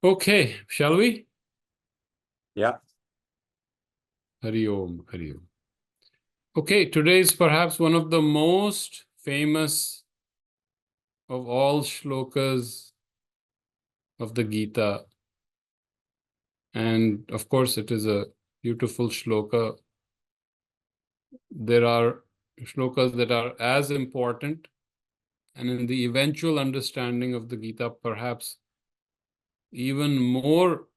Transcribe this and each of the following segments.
Okay, shall we? Yeah. Hari Om, Hari Om. Okay, today is perhaps one of the most famous of all shlokas of the Gita. And of course, it is a beautiful shloka. There are shlokas that are as important, and in the eventual understanding of the Gita, perhaps even more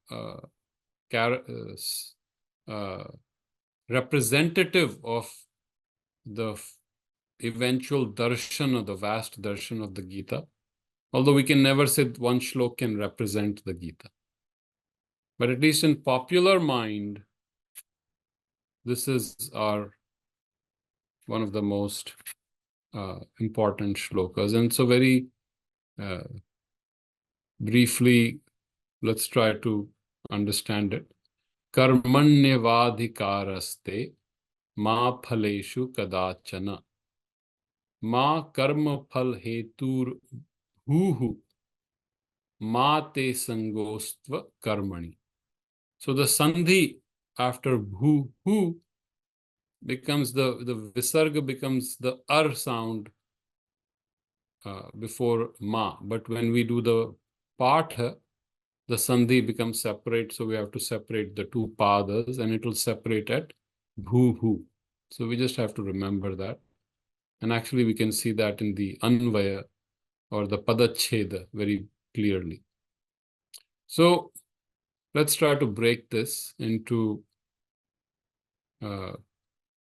representative of the eventual darshan, or the vast darshan of the Gita. Although we can never say one shlok can represent the Gita. But at least in popular mind, this is one of the most important shlokas. And so very briefly, let's try to understand it. Karmanyavadhikaraste ma phaleshu kadachana ma karma phal hetur bhuhu ma te sangostva karmani. So the sandhi after bhu becomes the visarga becomes the ar sound before ma. But when we do the patha, the sandhi becomes separate. So we have to separate the two padas, and it will separate at bhu. So we just have to remember that. And actually we can see that in the anvaya or the padacheda very clearly. So let's try to break this into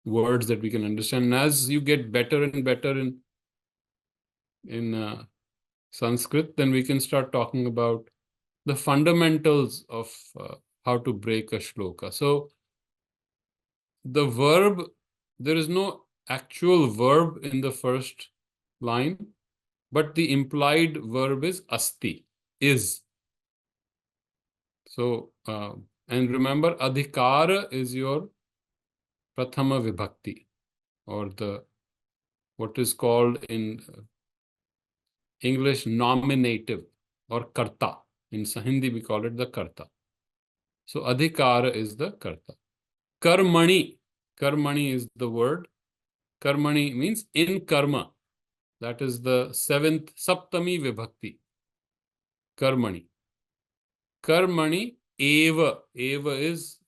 words that we can understand. And as you get better and better in Sanskrit, then we can start talking about the fundamentals of how to break a shloka. So the verb, there is no actual verb in the first line, but the implied verb is asti, is. So, and remember, adhikara is your prathama vibhakti, or what is called in English nominative, or karta. In Hindi, we call it the karta. So adhikara is the karta. Karmani is the word. Karmani means in karma. That is the seventh saptami vibhakti. Karmani. Karmani eva. Eva is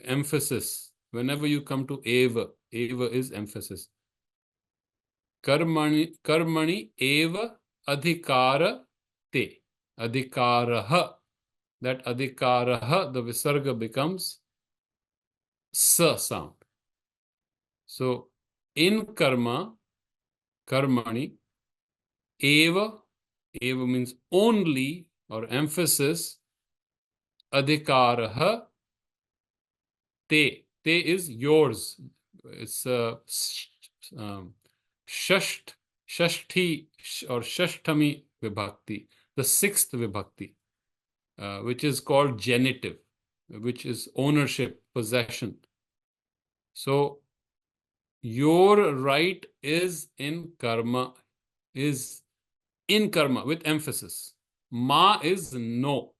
emphasis. Whenever you come to eva is emphasis. Karmani eva adhikara te. Adhikaraha. That adhikaraha, the visarga becomes sa sound. So in karma, karmani, eva means only, or emphasis, adhikaraha, te is yours. It's shashti or shashtami vibhakti, the sixth vibhakti, which is called genitive, which is ownership, possession. So your right is in karma, with emphasis. Ma is no.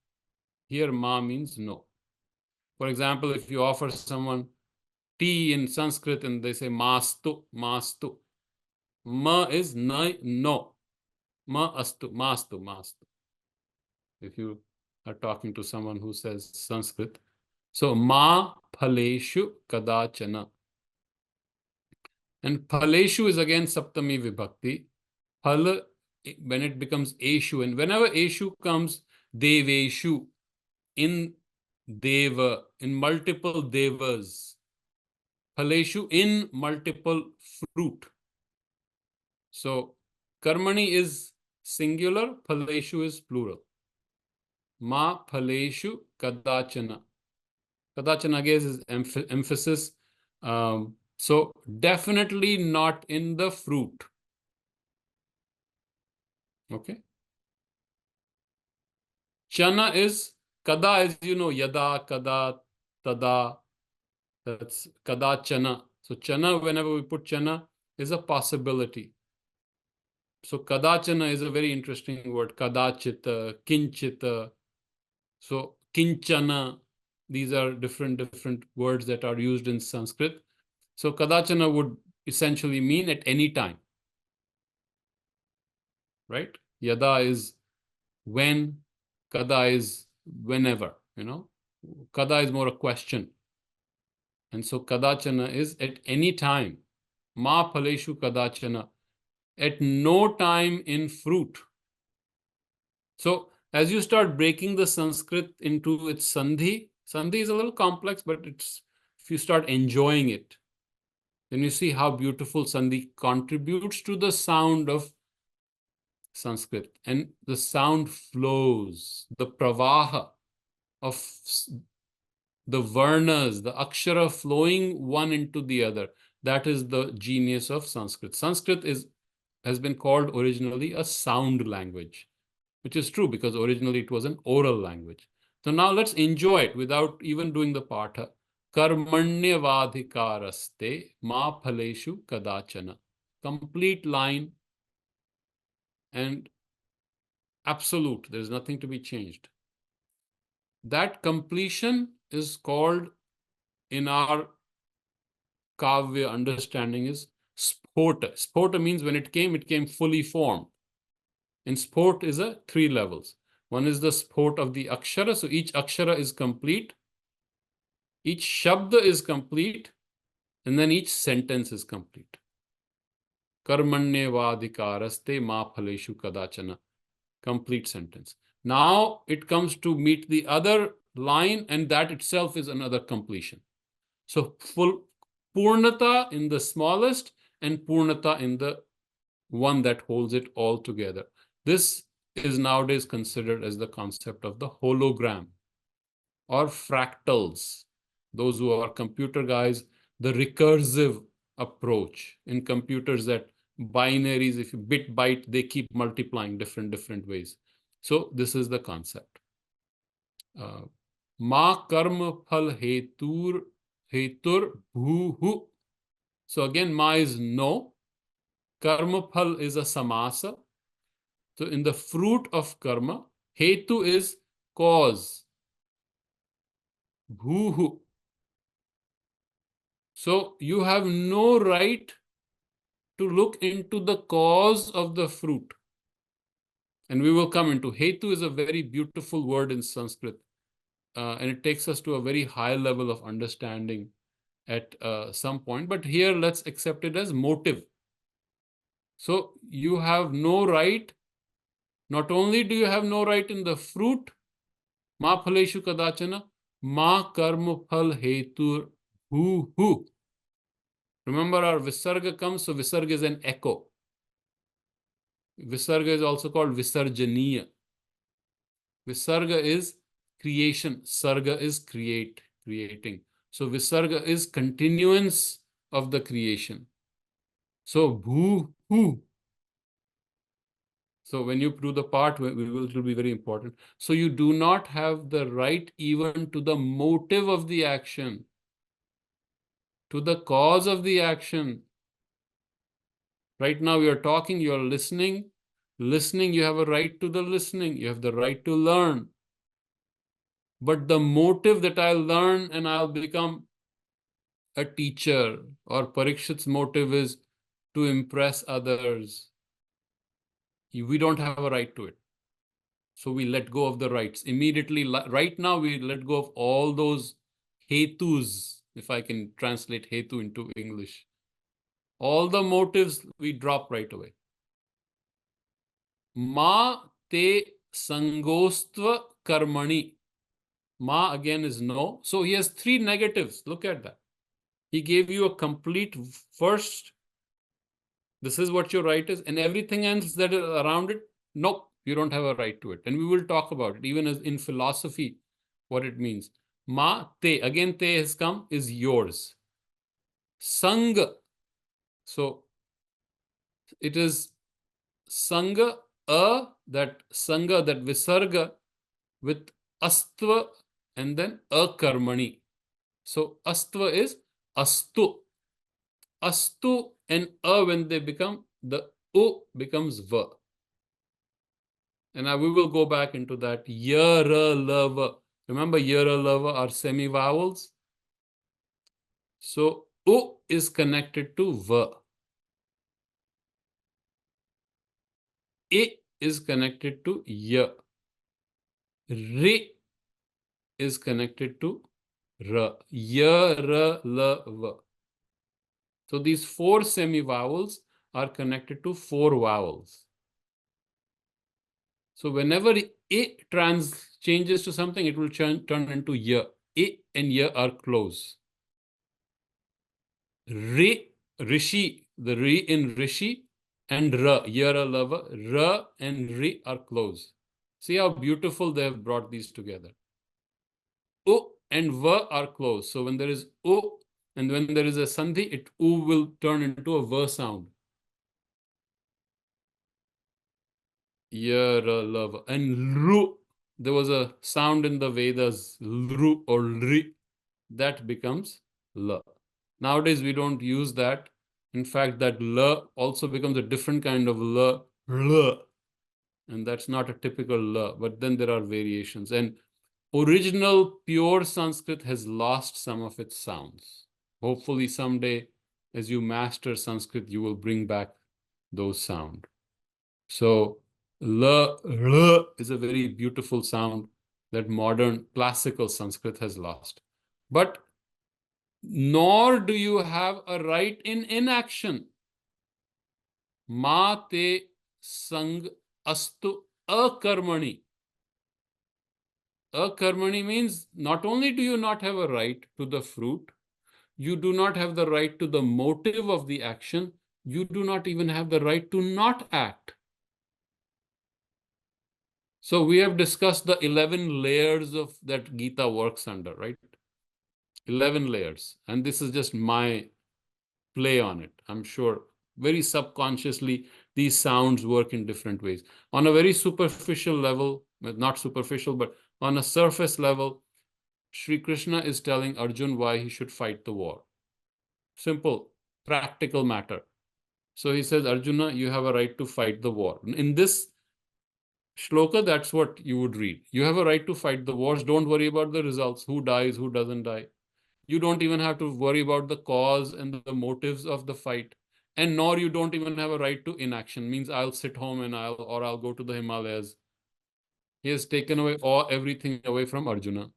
Here ma means no. For example, if you offer someone tea in Sanskrit and they say mastu, ma is no. Ma astu, mastu. If you are talking to someone who says Sanskrit. So ma phaleshu kadachana. And phaleshu is again saptami vibhakti. Phal, when it becomes eshu, and whenever eshu comes, deveshu, in deva, in multiple devas. Phaleshu, in multiple fruit. So karmani is singular, phaleshu is plural. Ma phaleshu kadachana. Kadachana again is emphasis. So definitely not in the fruit. Okay. Chana is kada, as you know, yada, kada, tada. That's kada chana. So chana, whenever we put chana, is a possibility. So kadachana is a very interesting word. Kadachita, kinchita. So kinchana, these are different words that are used in Sanskrit. So kadachana would essentially mean at any time, right? Yada is when, kada is whenever, Kada is more a question. And so kadachana is at any time. Ma phaleshu kadachana, at no time in fruit. So as you start breaking the Sanskrit into its sandhi is a little complex, but if you start enjoying it, then you see how beautiful sandhi contributes to the sound of Sanskrit. And the sound flows, the pravaha of the varnas, the akshara flowing one into the other. That is the genius of Sanskrit. Sanskrit has been called originally a sound language, which is true because originally it was an oral language. So now let's enjoy it without even doing the patha. Karmanyavadhikaraste ma phaleshu kadachana. Complete line and absolute. There's nothing to be changed. That completion is called, in our kavya understanding, is spota. Spota means when it came fully formed. And sport is a 3 levels. One is the sport of the akshara. So each akshara is complete. Each shabda is complete. And then each sentence is complete. Karmanyevadhikaraste ma phaleshu kadachana. Complete sentence. Now it comes to meet the other line, and that itself is another completion. So full purnata in the smallest and purnata in the one that holds it all together. This is nowadays considered as the concept of the hologram or fractals. Those who are computer guys, the recursive approach in computers, that binaries, if you bit byte, they keep multiplying different ways. So this is the concept. Ma karma phal hetur bhuhu. So again, ma is no. Karma phal is a samasa. So in the fruit of karma, hetu is cause. Bhuhu. So you have no right to look into the cause of the fruit. And we will come into hetu is a very beautiful word in Sanskrit. And it takes us to a very high level of understanding at some point. But here, let's accept it as motive. So you have no right. Not only do you have no right in the fruit, ma phaleshu kadachana, ma karma phal hetur hu. Remember, our visarga comes, so visarga is an echo. Visarga is also called visarjaniya. Visarga is creation. Sarga is creating. So visarga is continuance of the creation. So bhu hu. So when you do the part, it will be very important. So you do not have the right even to the motive of the action, to the cause of the action. Right now we are talking, you are listening. Listening, you have a right to the listening. You have the right to learn. But the motive that I'll learn and I'll become a teacher, or Parikshit's motive is to impress others, we don't have a right to it. So we let go of the rights. Immediately, right now, we let go of all those hetus, if I can translate hetu into English. All the motives we drop right away. Ma te sangostva karmani. Ma again is no. So he has 3 negatives. Look at that. He gave you a complete first. This is what your right is. And everything else that is around it, nope, you don't have a right to it. And we will talk about it, even as in philosophy, what it means. Ma te, again te has come, is yours. Sangha. So it is sangha, that sangha, that visarga with astva and then akarmani. So astva is astu. Astu and when they become, the u becomes va. And now we will go back into that. Ya, ra, la, va. Remember, ya, ra, la, va are semi-vowels. So, u is connected to va. I is connected to ya. Ri is connected to ra. Ya, ra, la, va. So these four semi-vowels are connected to four vowels. So whenever I changes to something, it will turn into ya. I and ya are close. Ri, rishi, the ri in rishi, and ra, yara, lava, ra and ri are close. See how beautiful they have brought these together. U and va are close. So when there is u and when there is a sandhi, u will turn into a va sound. Yara, lava, and ru. There was a sound in the Vedas, ru or ri, that becomes la. Nowadays, we don't use that. In fact, that la also becomes a different kind of la, and that's not a typical la, but then there are variations. And original pure Sanskrit has lost some of its sounds. Hopefully someday, as you master Sanskrit, you will bring back those sounds. So la, is a very beautiful sound that modern classical Sanskrit has lost. But nor do you have a right in inaction. Ma te sang astu akarmani. Akarmani means not only do you not have a right to the fruit, you do not have the right to the motive of the action, you do not even have the right to not act. So we have discussed the 11 layers of that Gita works under, right? 11 layers. And this is just my play on it. I'm sure very subconsciously, these sounds work in different ways. On a very superficial level, not superficial, but on a surface level, Sri Krishna is telling Arjun why he should fight the war. Simple, practical matter. So he says, Arjuna, you have a right to fight the war. In this shloka, that's what you would read. You have a right to fight the wars. Don't worry about the results, who dies, who doesn't die. You don't even have to worry about the cause and the motives of the fight. And nor you don't even have a right to inaction, means I'll sit home and I'll go to the Himalayas. He has taken away everything away from Arjuna.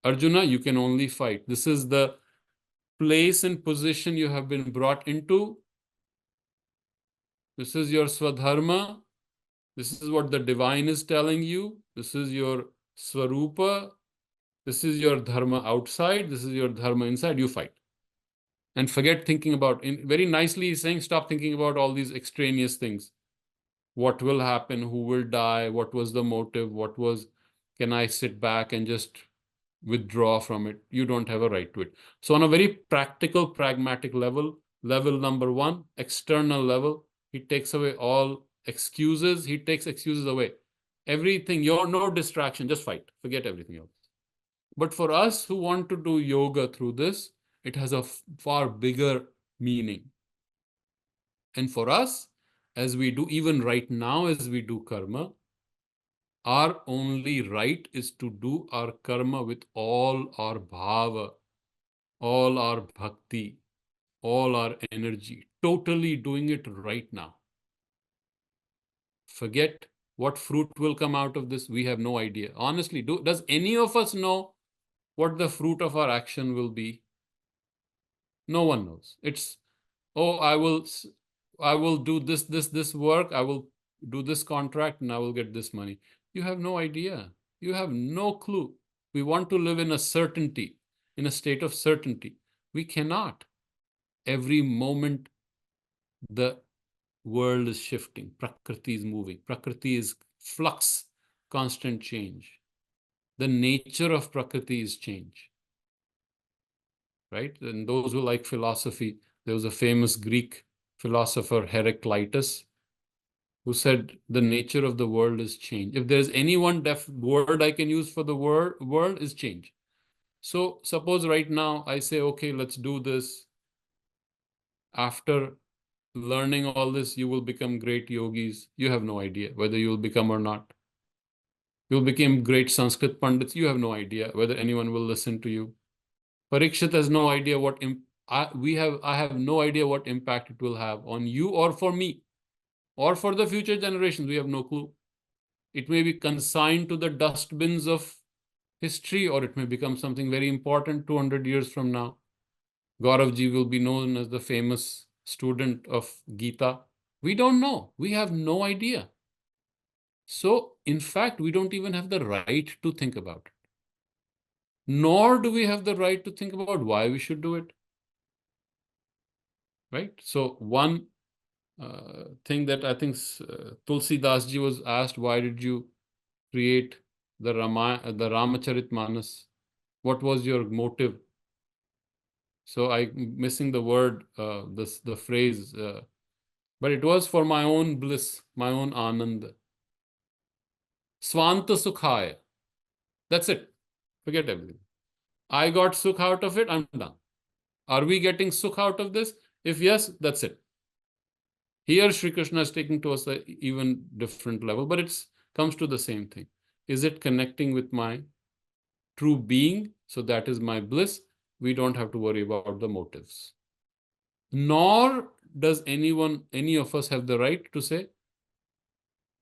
Arjuna, you can only fight. This is the place and position you have been brought into. This is your Swadharma. This is what the divine is telling you. This is your Swarupa. This is your dharma outside. This is your dharma inside. You fight. And forget thinking about, very nicely he's saying, stop thinking about all these extraneous things. What will happen? Who will die? What was the motive? Can I sit back and just withdraw from it? You don't have a right to it. So on a very practical, pragmatic level number one, external level, he takes away all excuses. He takes excuses away. Everything, no distraction, just fight. Forget everything else. But for us who want to do yoga through this, it has a far bigger meaning. And for us, as we do, even right now, as we do karma, our only right is to do our karma with all our bhava, all our bhakti, all our energy, totally doing it right now. Forget what fruit will come out of this. We have no idea. Honestly, does any of us know what the fruit of our action will be? No one knows. It's, oh, I will do this work. I will do this contract and I will get this money. You have no idea. You have no clue. We want to live in a certainty, in a state of certainty. We cannot. Every moment, the world is shifting. Prakriti is moving. Prakriti is flux, constant change. The nature of Prakriti is change. Right? And those who like philosophy, there was a famous Greek philosopher, Heraclitus, who said the nature of the world is change. If there's any one word I can use for the world is change. So suppose right now I say, okay, let's do this. After learning all this, you will become great yogis. You have no idea whether you will become or not. You'll become great Sanskrit Pandits. You have no idea whether anyone will listen to you. Parikshit has no idea what I have no idea what impact it will have on you or for me or for the future generations. We have no clue. It may be consigned to the dustbins of history, or it may become something very important 200 years from now. Gauravji will be known as the famous student of Gita. We don't know. We have no idea. So, in fact, we don't even have the right to think about it. Nor do we have the right to think about why we should do it. Right? So, one thing that I think Tulsi Das ji was asked, why did you create the Ramacharitmanas? What was your motive? So I'm missing the word, the phrase, but it was for my own bliss, my own anand. Swanta sukhaya. That's it. Forget everything. I got sukh out of it, I'm done. Are we getting sukh out of this? If yes, that's it. Here, Sri Krishna is taking to us an even different level, but it comes to the same thing. Is it connecting with my true being? So that is my bliss. We don't have to worry about the motives. Nor does any of us have the right to say,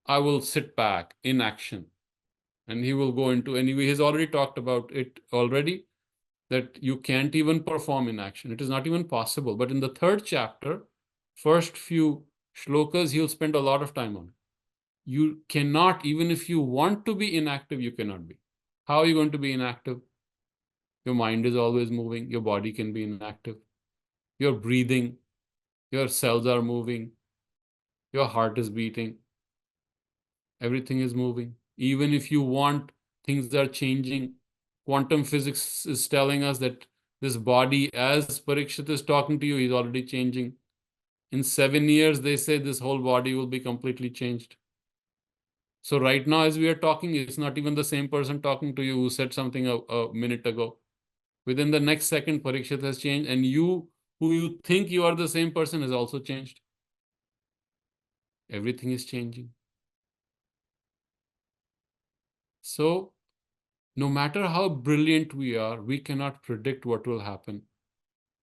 I will sit back in action. And he will go into, anyway, he's already talked about it already, that you can't even perform in action. It is not even possible. But in the third chapter, first few shlokas, he'll spend a lot of time on it. You cannot, even if you want to be inactive, you cannot be. How are you going to be inactive? Your mind is always moving. Your body can be inactive. You're breathing. Your cells are moving. Your heart is beating. Everything is moving. Even if you want, things are changing. Quantum physics is telling us that this body, as Parikshit is talking to you, is already changing. In 7 years, they say this whole body will be completely changed. So right now, as we are talking, it's not even the same person talking to you who said something a minute ago. Within the next second, Parikshit has changed, and you, who you think you are the same person, has also changed. Everything is changing. So, no matter how brilliant we are, we cannot predict what will happen.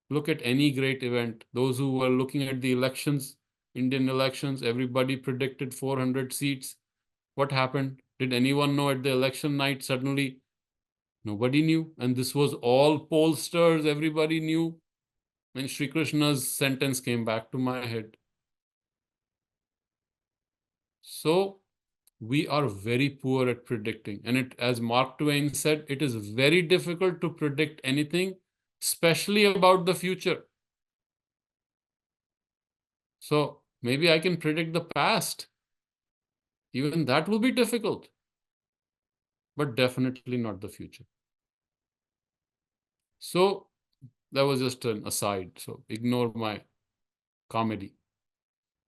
Look at any great event. Those who were looking at the elections, Indian elections, everybody predicted 400 seats. What happened? Did anyone know at the election night suddenly? Nobody knew. And this was all pollsters. Everybody knew. And Sri Krishna's sentence came back to my head. So, we are very poor at predicting. And it, as Mark Twain said, it is very difficult to predict anything, especially about the future. So maybe I can predict the past. Even that will be difficult, but definitely not the future. So that was just an aside. So ignore my comedy.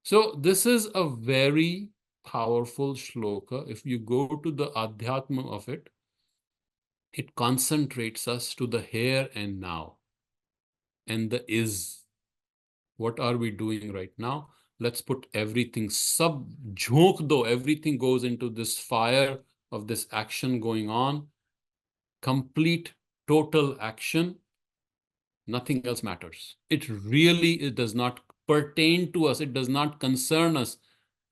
So this is a very powerful shloka. If you go to the adhyatma of it, it concentrates us to the here and now and the is. What are we doing right now? Let's put everything, sab jhonk do, everything goes into this fire of this action going on. Complete, total action. Nothing else matters. It does not pertain to us. It does not concern us.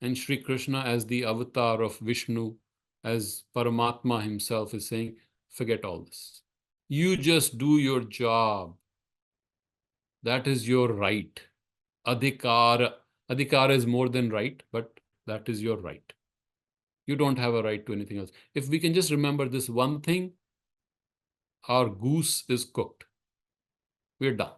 And Sri Krishna, as the avatar of Vishnu, as Paramatma himself, is saying, forget all this. You just do your job. That is your right. Adhikara. Adhikara is more than right, but that is your right. You don't have a right to anything else. If we can just remember this one thing, our goose is cooked. We're done.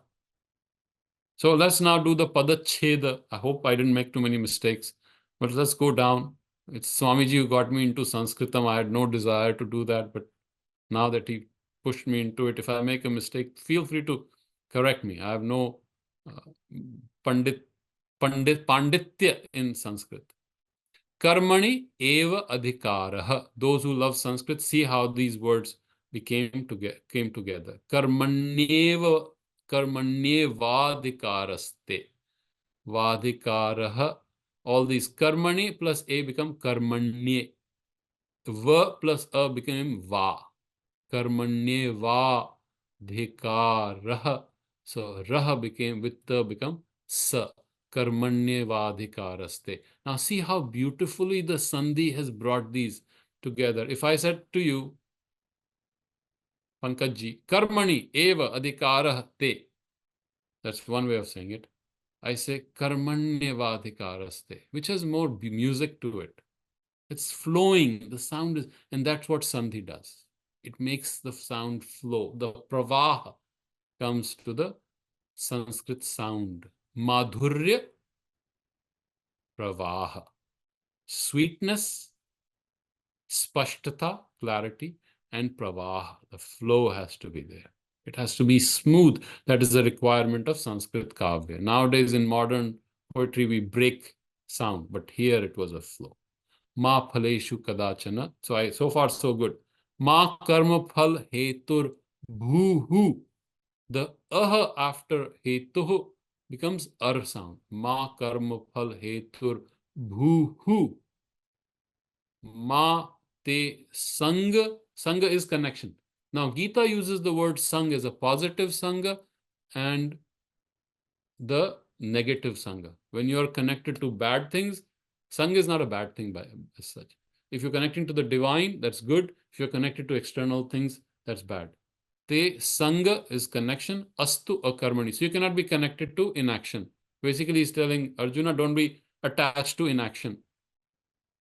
So let's now do the Padacheda. I hope I didn't make too many mistakes, but let's go down. It's Swamiji who got me into Sanskritam. I had no desire to do that, but now that he pushed me into it, if I make a mistake, feel free to correct me. I have no panditya in Sanskrit. Karmani eva adhikarah. Those who love Sanskrit see how these words came together. Karmanyevadhikaraste. vadhikaraha. All these karmani plus a become karmanye. Va plus a became va. Karmanye va dhikaraha. So raha became with the become sa. Karmanye vadhikaraste. Now see how beautifully the Sandhi has brought these together. If I said to you, Pankajji, karmani eva adhikarah te. That's one way of saying it. I say karmanyavadhikaraste, which has more music to it. It's flowing. The sound is, and that's what Sandhi does. It makes the sound flow. The pravaha comes to the Sanskrit sound. Madhurya pravaha. Sweetness, spashtata, clarity, and pravaha. The flow has to be there. It has to be smooth. That is the requirement of Sanskrit kavya. Nowadays, in modern poetry, we break sound, but here it was a flow. Ma phaleshu kadachana. So far, so good. Ma karma phal hetur bhuhu. The after hetuhu becomes sound. Ma karma phal hetur bhuhu. Ma te sanga. Sanga is connection. Now, Gita uses the word sang as a positive sanga and the negative sanga. When you are connected to bad things, sanga is not a bad thing as such. If you're connecting to the divine, that's good. If you're connected to external things, that's bad. Te sanga is connection, astu akarmani. So you cannot be connected to inaction. Basically, he's telling Arjuna, don't be attached to inaction.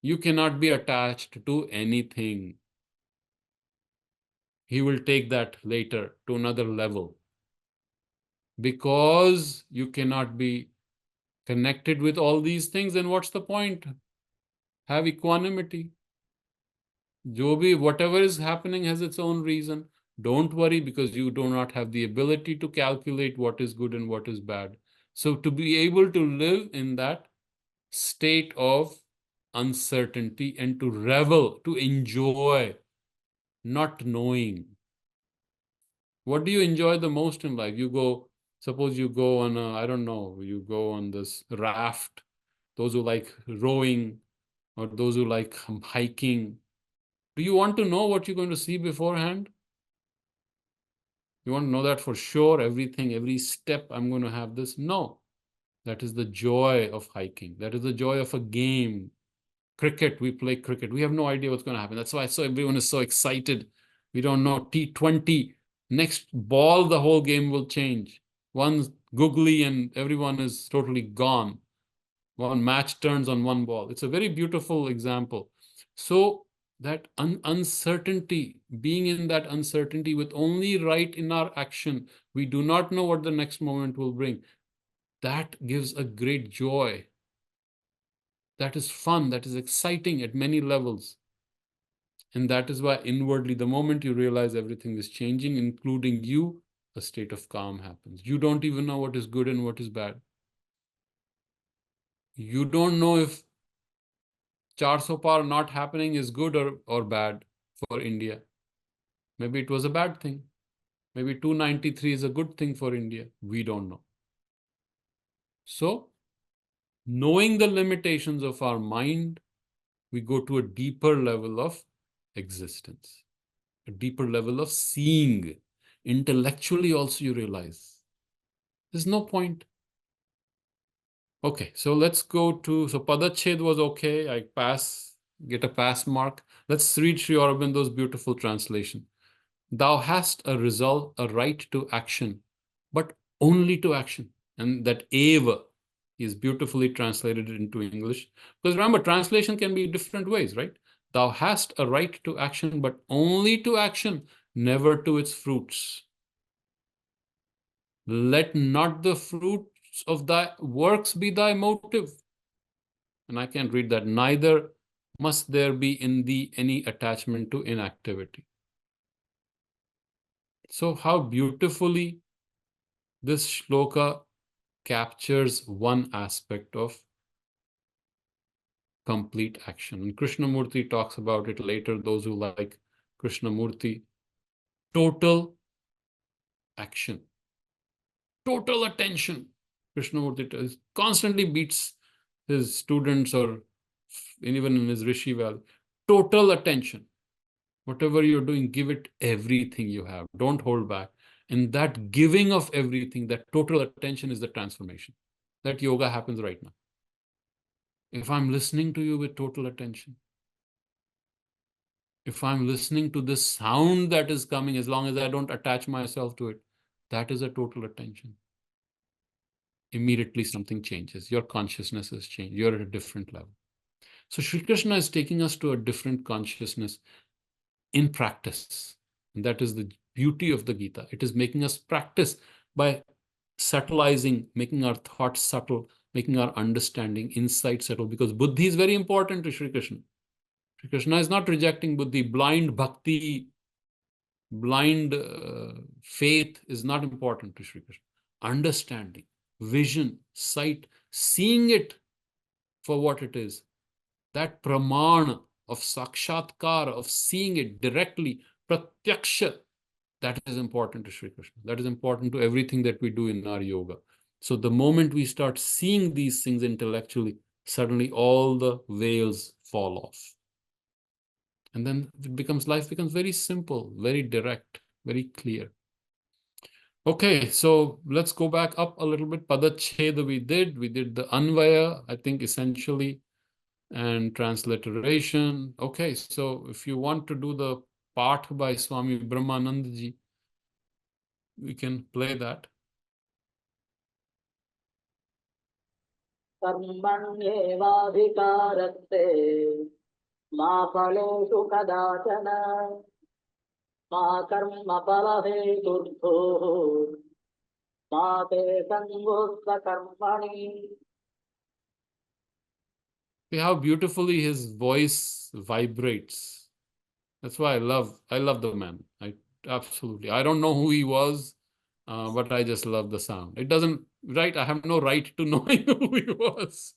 You cannot be attached to anything. He will take that later to another level. Because you cannot be connected with all these things, then what's the point? Have equanimity. Whatever is happening has its own reason. Don't worry because you do not have the ability to calculate what is good and what is bad. So to be able to live in that state of uncertainty and to revel, to enjoy not knowing. What do you enjoy the most in life? Suppose you go on you go on this raft, those who like rowing or those who like hiking. Do you want to know what you're going to see beforehand? You want to know that for sure, everything, every step, I'm going to have this? No. That is the joy of hiking. That is the joy of a game. Cricket, we play cricket. We have no idea what's going to happen. That's why everyone is so excited. We don't know. T20, next ball, the whole game will change. One's googly and everyone is totally gone. One match turns on one ball. It's a very beautiful example. So that uncertainty, being in that uncertainty with only right in our action, we do not know what the next moment will bring. That gives a great joy. That is fun. That is exciting at many levels. And that is why inwardly, the moment you realize everything is changing, including you, a state of calm happens. You don't even know what is good and what is bad. You don't know if 400 par not happening is good or bad for India. Maybe it was a bad thing. Maybe 293 is a good thing for India. We don't know. So, knowing the limitations of our mind, we go to a deeper level of existence, a deeper level of seeing. Intellectually also you realize there's no point. Okay, so let's go to, so Padached was okay, I get a pass mark. Let's read Sri Aurobindo's beautiful translation. Thou hast a right to action, but only to action. And that eva is beautifully translated into English. Because remember, translation can be different ways, right? Thou hast a right to action, but only to action, never to its fruits. Let not the fruits of thy works be thy motive. And I can't read that. Neither must there be in thee any attachment to inactivity. So how beautifully this shloka captures one aspect of complete action. And Krishnamurti talks about it later, those who like Krishnamurti. Total action, total attention. Krishnamurti constantly beats his students or even in his Rishi Valley. Total attention. Whatever you're doing, give it everything you have. Don't hold back. And that giving of everything, that total attention is the transformation. That yoga happens right now. If I'm listening to you with total attention, if I'm listening to this sound that is coming, as long as I don't attach myself to it, that is a total attention. Immediately something changes. Your consciousness has changed. You're at a different level. So Sri Krishna is taking us to a different consciousness in practice. And that is the beauty of the Gita. It is making us practice by subtilizing, making our thoughts subtle, making our understanding, insight subtle, because buddhi is very important to Sri Krishna. Sri Krishna is not rejecting buddhi. Blind bhakti, blind faith is not important to Sri Krishna. Understanding, vision, sight, seeing it for what it is, that pramana of sakshatkar, of seeing it directly, pratyaksha, that is important to Sri Krishna. That is important to everything that we do in our yoga. So the moment we start seeing these things intellectually, suddenly all the veils fall off. And then life becomes very simple, very direct, very clear. Okay, so let's go back up a little bit. Padacheda we did the Anvaya, I think essentially, and transliteration. Okay, so if you want to do the part by Swami Brahmanandaji, we can play that. कर्मण्येवाधिकारस्ते मा फलेषु कदाचन मा कर्मफलहेतुर्भुः मा ते सङ्गोऽस्त्व कर्मणि. See how beautifully his voice vibrates. That's why I love the man. Absolutely. I don't know who he was, but I just love the sound. It doesn't, right? I have no right to knowing who he was.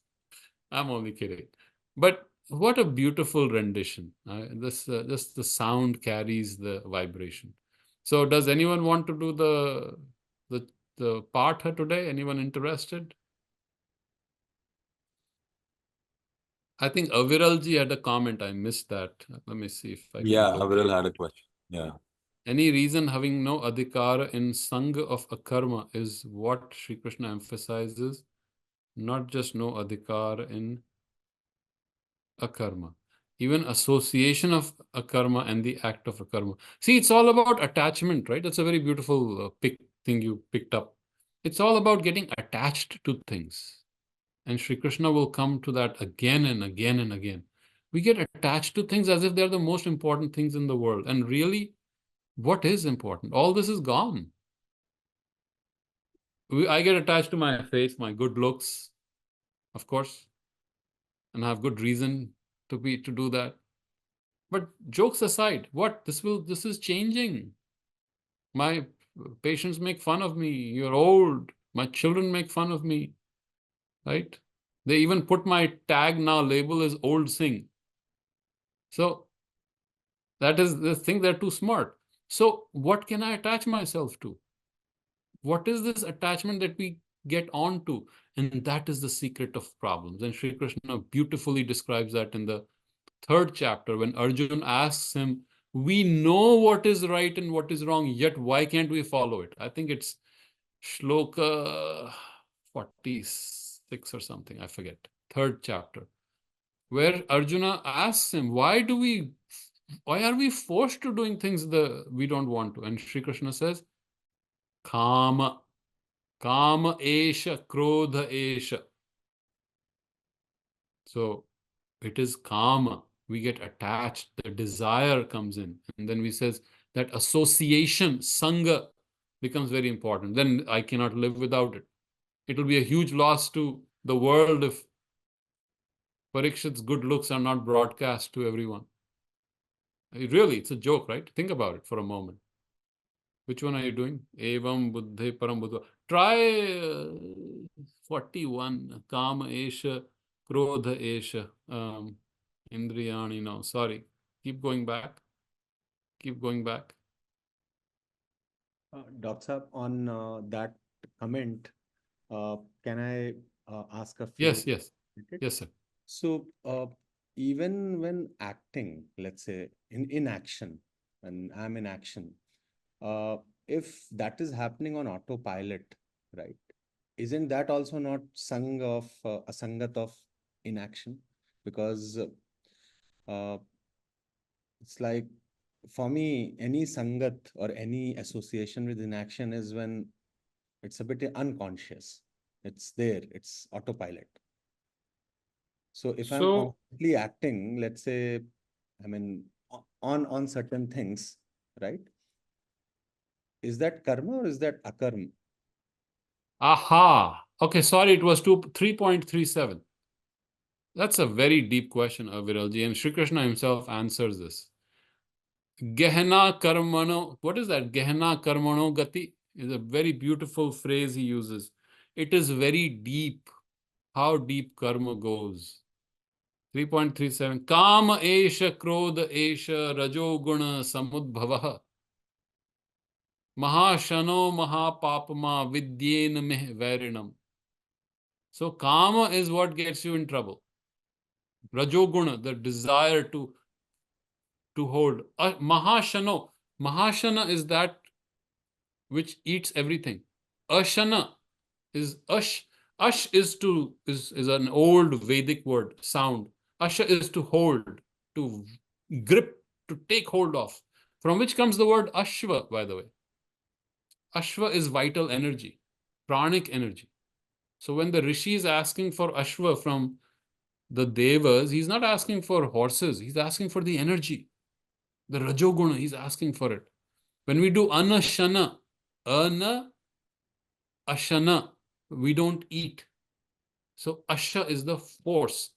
I'm only kidding. But what a beautiful rendition. Just the sound carries the vibration. So does anyone want to do the part today? Anyone interested? I think Aviralji had a comment. I missed that. Let me see if I can. Yeah, Aviral had a question. Yeah. Any reason having no adhikara in Sangha of akarma is what Sri Krishna emphasizes, not just no adhikara in akarma. Even association of akarma and the act of akarma. See, it's all about attachment, right? That's a very beautiful thing you picked up. It's all about getting attached to things. And Sri Krishna will come to that again and again and again. We get attached to things as if they're the most important things in the world. And really, what is important? All this is gone. I get attached to my face, my good looks, of course, and I have good reason to do that. But jokes aside, this is changing. My patients make fun of me. You're old. My children make fun of me, right? They even put my tag now label as old Singh. So that is the thing, they're too smart. So what can I attach myself to? What is this attachment that we get onto? And that is the secret of problems. And Sri Krishna beautifully describes that in the 3rd chapter when Arjun asks him, we know what is right and what is wrong, yet why can't we follow it? I think it's Shloka 46 or something, I forget. 3rd chapter, where Arjuna asks him, why are we forced to doing things we don't want to? And Sri Krishna says, Kama esha, krodha esha. So it is kama. We get attached, the desire comes in. And then we says that association, sangha, becomes very important. Then I cannot live without it. It will be a huge loss to the world if Parikshit's good looks are not broadcast to everyone. Really, it's a joke, right? Think about it for a moment. Which one are you doing? Evam buddhe param buddha. Try 41. Kama esha, krodha esha, indriyani. No, sorry. Keep going back. Keep going back. Dr. Saab, on that comment, Can I ask a Yes, few? yes. Yes, sir. So, even when acting, let's say in action, when I'm in action, uh, if that is happening on autopilot, right? Isn't that also not sang of a sangat of inaction? Because uh, it's like for me, any sangat or any association with inaction is when it's a bit unconscious. It's there, it's autopilot. So if I'm So, constantly acting, let's say, I mean, on certain things, right? Is that karma or is that akarma? aha. Okay, sorry, it was 3.37. That's a very deep question, Viralji, and Sri Krishna himself answers this. Gehana karmano, what is that? Gehana karmano gati is a very beautiful phrase he uses. It is very deep, how deep karma goes. 3.37. Kama esha krodha esha rajo guna samudbhavaha. Mahashano mahapapama vidyena meh vairinam. So kama is what gets you in trouble. Rajoguna, the desire to hold. Mahashano. Mahashana is that which eats everything. Ashana is ash. Ash is an old Vedic word, sound. Asha is to hold, to grip, to take hold of. From which comes the word Ashva, by the way. Ashva is vital energy, pranic energy. So when the Rishi is asking for Ashva from the Devas, he's not asking for horses, he's asking for the energy. The Rajoguna, he's asking for it. When we do Anashana, Ana Ashana, we don't eat. So Asha is the force,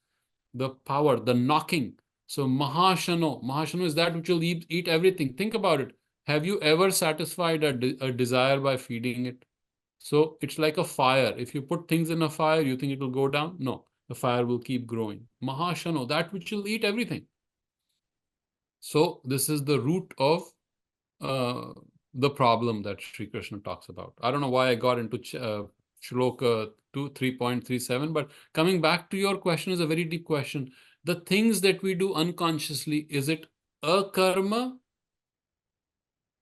the power, the knocking. So Mahashano is that which will eat everything. Think about it. Have you ever satisfied a desire by feeding it? So it's like a fire. If you put things in a fire, you think it will go down? No, the fire will keep growing. Mahashano, that which will eat everything. So this is the root of the problem that Sri Krishna talks about. I don't know why I got into Shloka 3.37, but coming back to your question is a very deep question. The things that we do unconsciously, is it a karma?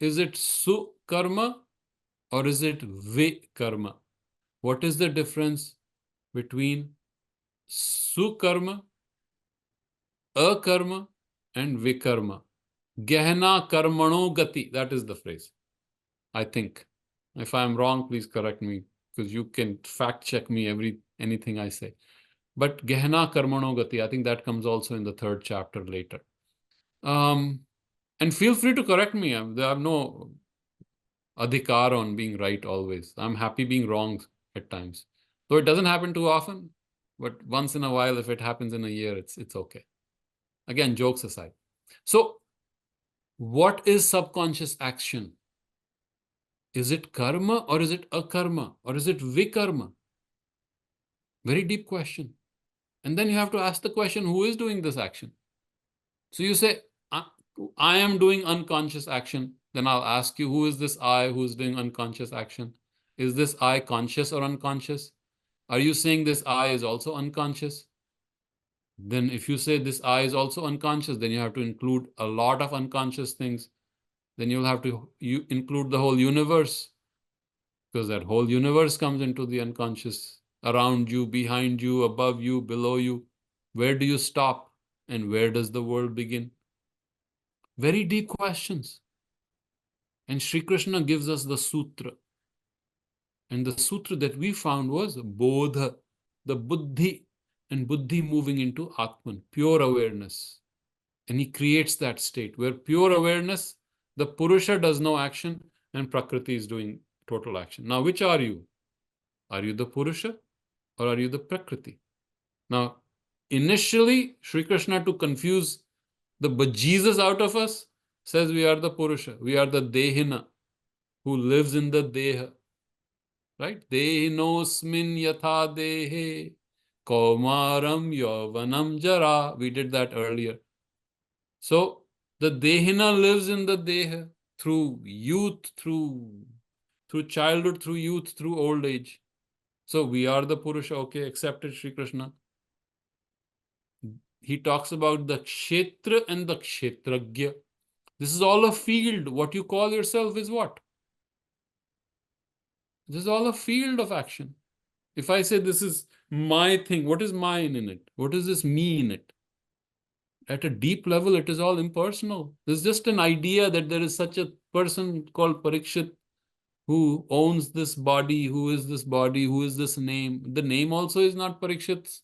Is it su karma? Or is it vi karma? What is the difference between su karma, akarma, and vikarma? Gehna karmano gati, that is the phrase, I think. If I'm wrong, please correct me, because you can fact check me anything I say. But Gehna Karmano Gati, I think that comes also in the 3rd chapter later. And feel free to correct me. I have no adhikar on being right always. I'm happy being wrong at times. Though it doesn't happen too often, but once in a while, if it happens in a year, it's okay. Again, jokes aside. So, what is subconscious action? Is it karma or is it akarma or is it vikarma? Very deep question. And then you have to ask the question, who is doing this action? So you say, I am doing unconscious action. Then I'll ask you, who is this I who is doing unconscious action? Is this I conscious or unconscious? Are you saying this I is also unconscious? Then if you say this I is also unconscious, then you have to include a lot of unconscious things. Then you'll have to include the whole universe, because that whole universe comes into the unconscious, around you, behind you, above you, below you. Where do you stop and where does the world begin? Very deep questions. And Sri Krishna gives us the sutra. And the sutra that we found was Bodha, the Buddhi, and Buddhi moving into Atman, pure awareness. And he creates that state where pure awareness, the Purusha does no action and Prakriti is doing total action. Now, which are you? Are you the Purusha or are you the Prakriti? Now, initially, Sri Krishna, to confuse the bejesus out of us, says we are the Purusha, we are the Dehina, who lives in the Deha. Right? Dehinosmin yatha dehe kaumaram yauvanam jara. We did that earlier. So, the Dehina lives in the Deha through youth, through childhood, through youth, through old age. So we are the Purusha. Okay, accepted, Sri Krishna. He talks about the Kshetra and the Kshetragya. This is all a field. What you call yourself is what? This is all a field of action. If I say this is my thing, what is mine in it? What does this me in it? At a deep level, it is all impersonal. There's just an idea that there is such a person called Parikshit who owns this body, who is this body, who is this name. The name also is not Parikshit's.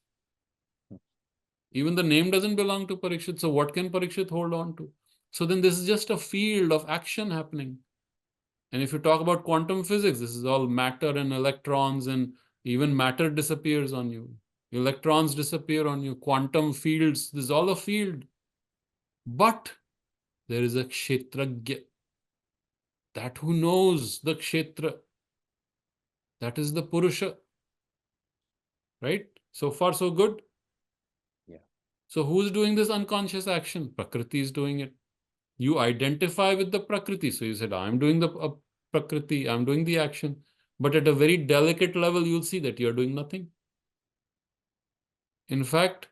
Even the name doesn't belong to Parikshit. So what can Parikshit hold on to? So then this is just a field of action happening. And if you talk about quantum physics, this is all matter and electrons, and even matter disappears on you. Electrons disappear on you. Quantum fields, this is all a field. But there is a kshetragya, that who knows the kshetra. That is the Purusha. Right? So far, so good. Yeah. So who's doing this unconscious action? Prakriti is doing it. You identify with the Prakriti. So you said, I'm doing the Prakriti, I'm doing the action. But at a very delicate level, you'll see that you're doing nothing. In fact,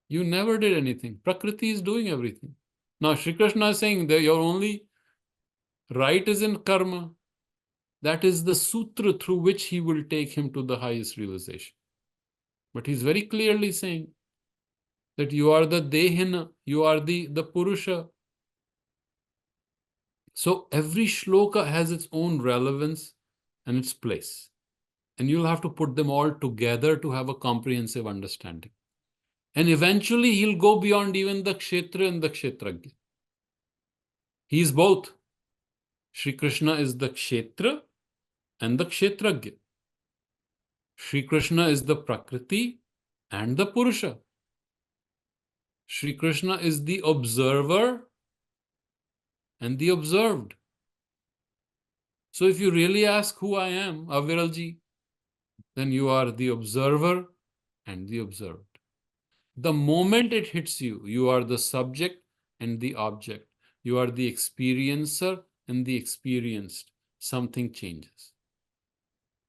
you never did anything. Prakriti is doing everything. Now, Shri Krishna is saying that your only right is in karma. That is the sutra through which he will take him to the highest realization. But he's very clearly saying that you are the Dehina, you are the Purusha. So every shloka has its own relevance and its place. And you'll have to put them all together to have a comprehensive understanding. And eventually he'll go beyond even the kshetra and the kshetragya. He is both. Shri Krishna is the kshetra and the kshetragya. Shri Krishna is the prakriti and the purusha. Shri Krishna is the observer and the observed. So if you really ask who I am, Aviralji, then you are the observer and the observed. The moment it hits you, you are the subject and the object. You are the experiencer and the experienced. Something changes.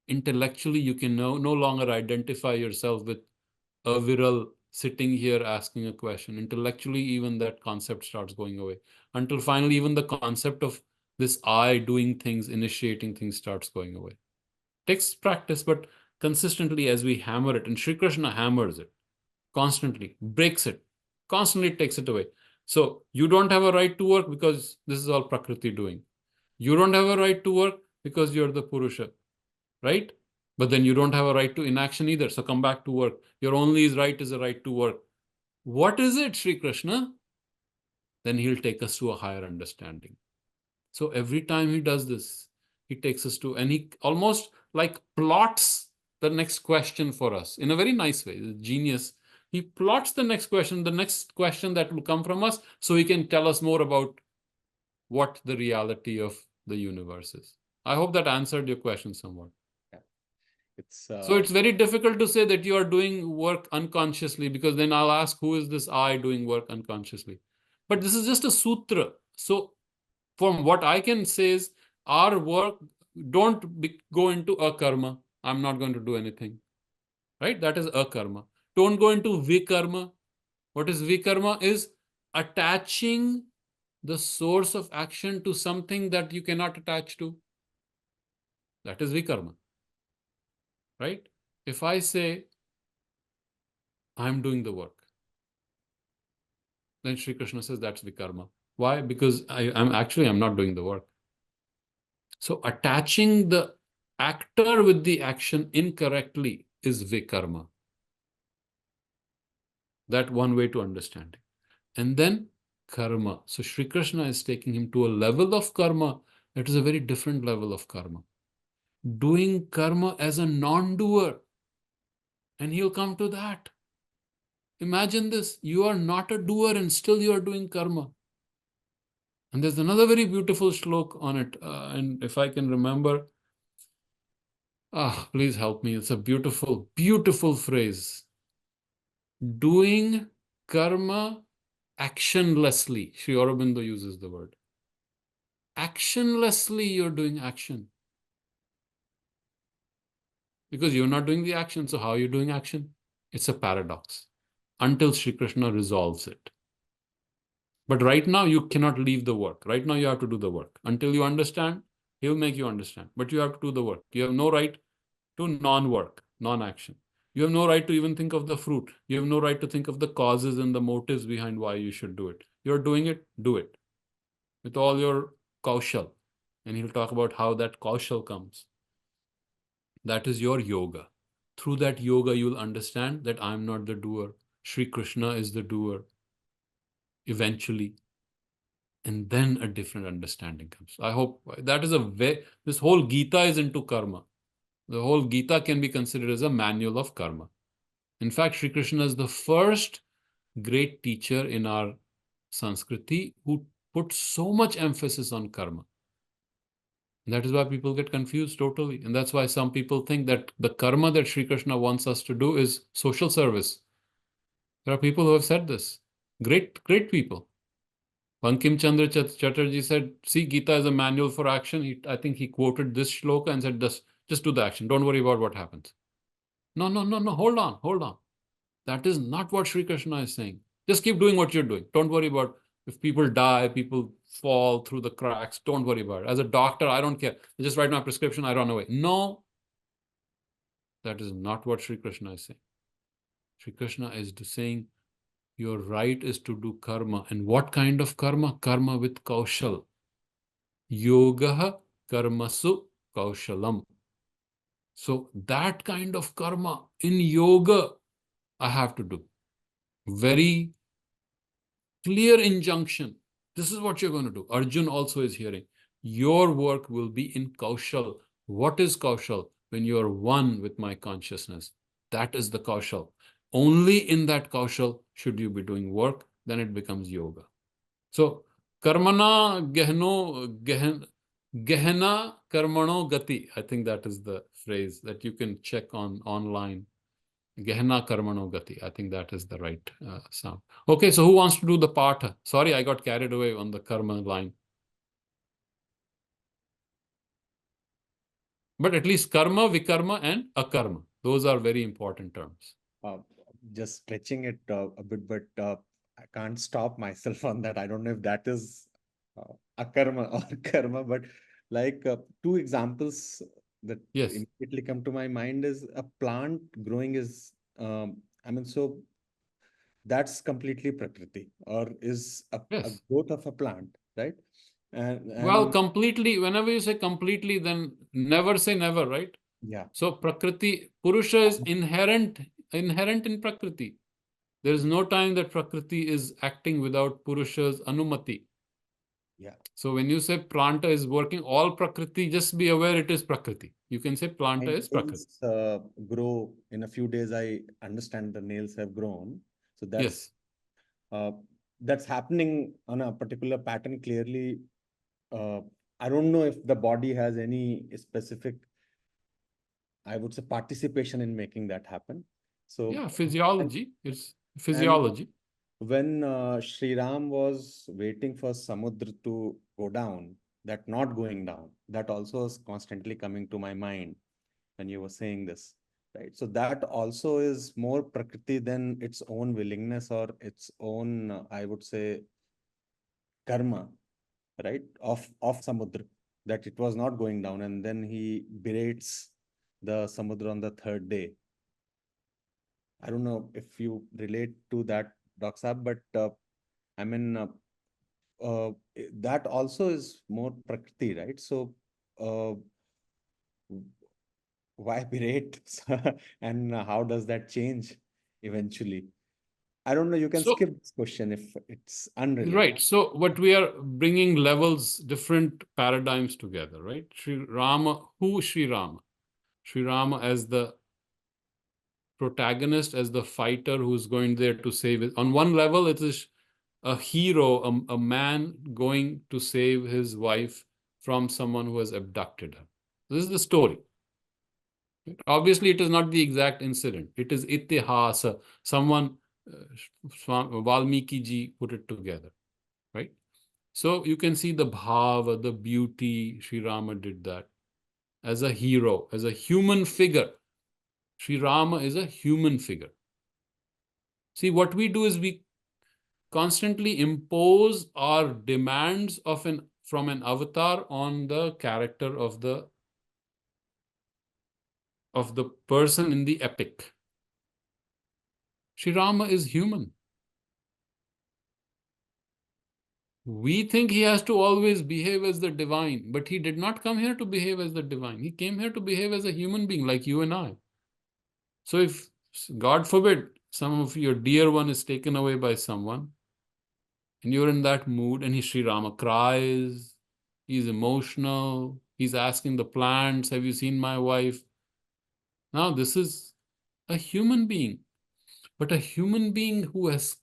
Intellectually, you can no longer identify yourself with a viral sitting here asking a question. Intellectually, even that concept starts going away. Until finally, even the concept of this I doing things, initiating things starts going away. Takes practice, but consistently as we hammer it, and Sri Krishna hammers it constantly, breaks it, constantly takes it away. So you don't have a right to work because this is all Prakriti doing. You don't have a right to work because you're the Purusha, right? But then you don't have a right to inaction either. So come back to work. Your only right is a right to work. What is it, Sri Krishna? Then he'll take us to a higher understanding. So every time he does this, he takes us to, and he almost like plots the next question for us in a very nice way. The genius. He plots the next question that will come from us, so he can tell us more about what the reality of the universe is. I hope that answered your question somewhat. Yeah. So it's very difficult to say that you are doing work unconsciously, because then I'll ask, who is this I doing work unconsciously? But this is just a sutra. So from what I can say is, our work, don't go into a karma. I'm not going to do anything. Right? That is a karma. Don't go into vikarma. What is vikarma? Is attaching the source of action to something that you cannot attach to. That is vikarma. Right? If I say, I'm doing the work, then Sri Krishna says that's vikarma. Why? Because I'm not doing the work. So attaching the actor with the action incorrectly is vikarma. That one way to understand it. And then karma. So Sri Krishna is taking him to a level of karma that is a very different level of karma. Doing karma as a non-doer. And he'll come to that. Imagine this. You are not a doer and still you are doing karma. And there's another very beautiful shlok on it. And if I can remember, please help me. It's a beautiful, beautiful phrase. Doing karma actionlessly. Sri Aurobindo uses the word. Actionlessly, you're doing action. Because you're not doing the action. So how are you doing action? It's a paradox until Sri Krishna resolves it. But right now, you cannot leave the work. Right now, you have to do the work. Until you understand, he'll make you understand. But you have to do the work. You have no right to non-work, non-action. You have no right to even think of the fruit. You have no right to think of the causes and the motives behind why you should do it. You're doing it, do it. With all your kaushal. And he'll talk about how that kaushal comes. That is your yoga. Through that yoga, you'll understand that I'm not the doer. Sri Krishna is the doer. Eventually. And then a different understanding comes. I hope that is this whole Gita is into karma. The whole Gita can be considered as a manual of karma. In fact, Sri Krishna is the first great teacher in our Sanskriti who put so much emphasis on karma. And that is why people get confused totally. And that's why some people think that the karma that Sri Krishna wants us to do is social service. There are people who have said this. Great, great people. Bankim Chandra Chatterjee said, see, Gita is a manual for action. I think he quoted this shloka and said, just do the action. Don't worry about what happens. No, hold on. That is not what Sri Krishna is saying. Just keep doing what you're doing. Don't worry about if people die, people fall through the cracks. Don't worry about it. As a doctor, I don't care. I just write my prescription, I run away. No, that is not what Sri Krishna is saying. Sri Krishna is saying, your right is to do karma. And what kind of karma? Karma with kaushal. Yoga karmasu kaushalam. So that kind of karma in yoga, I have to do. Very clear injunction. This is what you're going to do. Arjun also is hearing. Your work will be in kaushal. What is kaushal? When you are one with my consciousness. That is the kaushal. Only in that kaushal should you be doing work. Then it becomes yoga. So, karmana gehena karmano gati. I think that is the phrase that you can check online. Gehena karmano gati. I think that is the right sound. Okay, so who wants to do the patha? Sorry, I got carried away on the karma line. But at least karma, vikarma, and akarma. Those are very important terms. Just stretching it a bit, but I can't stop myself on that. I don't know if that is akarma or karma, but like two examples that Yes. immediately come to my mind is a plant growing is, so that's completely prakriti or is a Yes. growth of a plant, right? Well, completely, whenever you say completely, then never say never, right? Yeah. So Prakriti, Purusha is inherent in Prakriti. There is no time that Prakriti is acting without Purusha's Anumati. Yeah. So when you say Planta is working, all Prakriti, just be aware it is Prakriti. You can say Planta is Prakriti. Nails grow in a few days. I understand the nails have grown. So Yes. That's happening on a particular pattern clearly. I don't know if the body has any specific, I would say, participation in making that happen. So Yeah, physiology. It's and physiology. when Sri Ram was waiting for Samudra to go down, that not going down, that also is constantly coming to my mind when you were saying this, right? So that also is more Prakriti than its own willingness or its own, I would say, karma, right? Of Samudra, that it was not going down, and then he berates the Samudra on the third day. I don't know if you relate to that, Doc Saab, but I mean, that also is more Prakriti, right? So, why berate? And how does that change eventually? I don't know. You can So, skip this question if it's unrelated. right. So what we are bringing levels, different paradigms together, right? Sri Rama, who Sri Rama? Sri Rama as the protagonist, as the fighter who's going there to save it. On one level, it is a hero, a man going to save his wife from someone who has abducted her. This is the story. Obviously, it is not the exact incident. It is itihasa. Someone, Valmiki ji, put it together, right? So you can see the bhava, the beauty. Sri Rama did that as a hero, as a human figure. Sri Rama is a human figure. See, what we do is we constantly impose our demands from an avatar on the character of the person in the epic. Sri Rama is human. We think he has to always behave as the divine, but he did not come here to behave as the divine. He came here to behave as a human being like you and I. So if, God forbid, some of your dear one is taken away by someone, and you're in that mood, and Sri Rama cries, he's emotional, he's asking the plants, have you seen my wife? Now, this is a human being, but a human being who is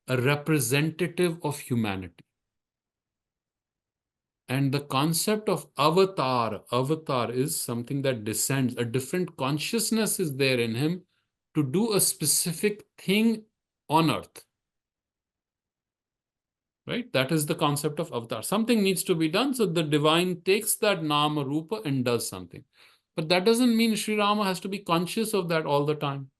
a representative of humanity. And the concept of avatar is something that descends. A different consciousness is there in him to do a specific thing on earth. Right? That is the concept of avatar. Something needs to be done, so the divine takes that nama rupa and does something. But that doesn't mean Sri Rama has to be conscious of that all the time.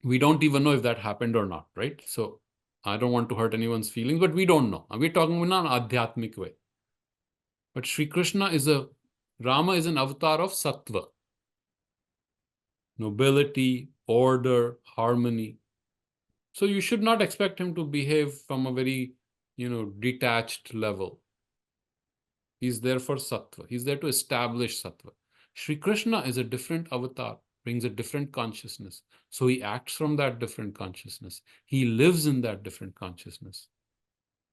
We don't even know if that happened or not, right? So I don't want to hurt anyone's feelings, but we don't know. We're talking in an adhyatmic way. But Rama is an avatar of sattva. Nobility, order, harmony. So you should not expect him to behave from a very, detached level. He's there for sattva. He's there to establish sattva. Sri Krishna is a different avatar, brings a different consciousness. So he acts from that different consciousness. He lives in that different consciousness.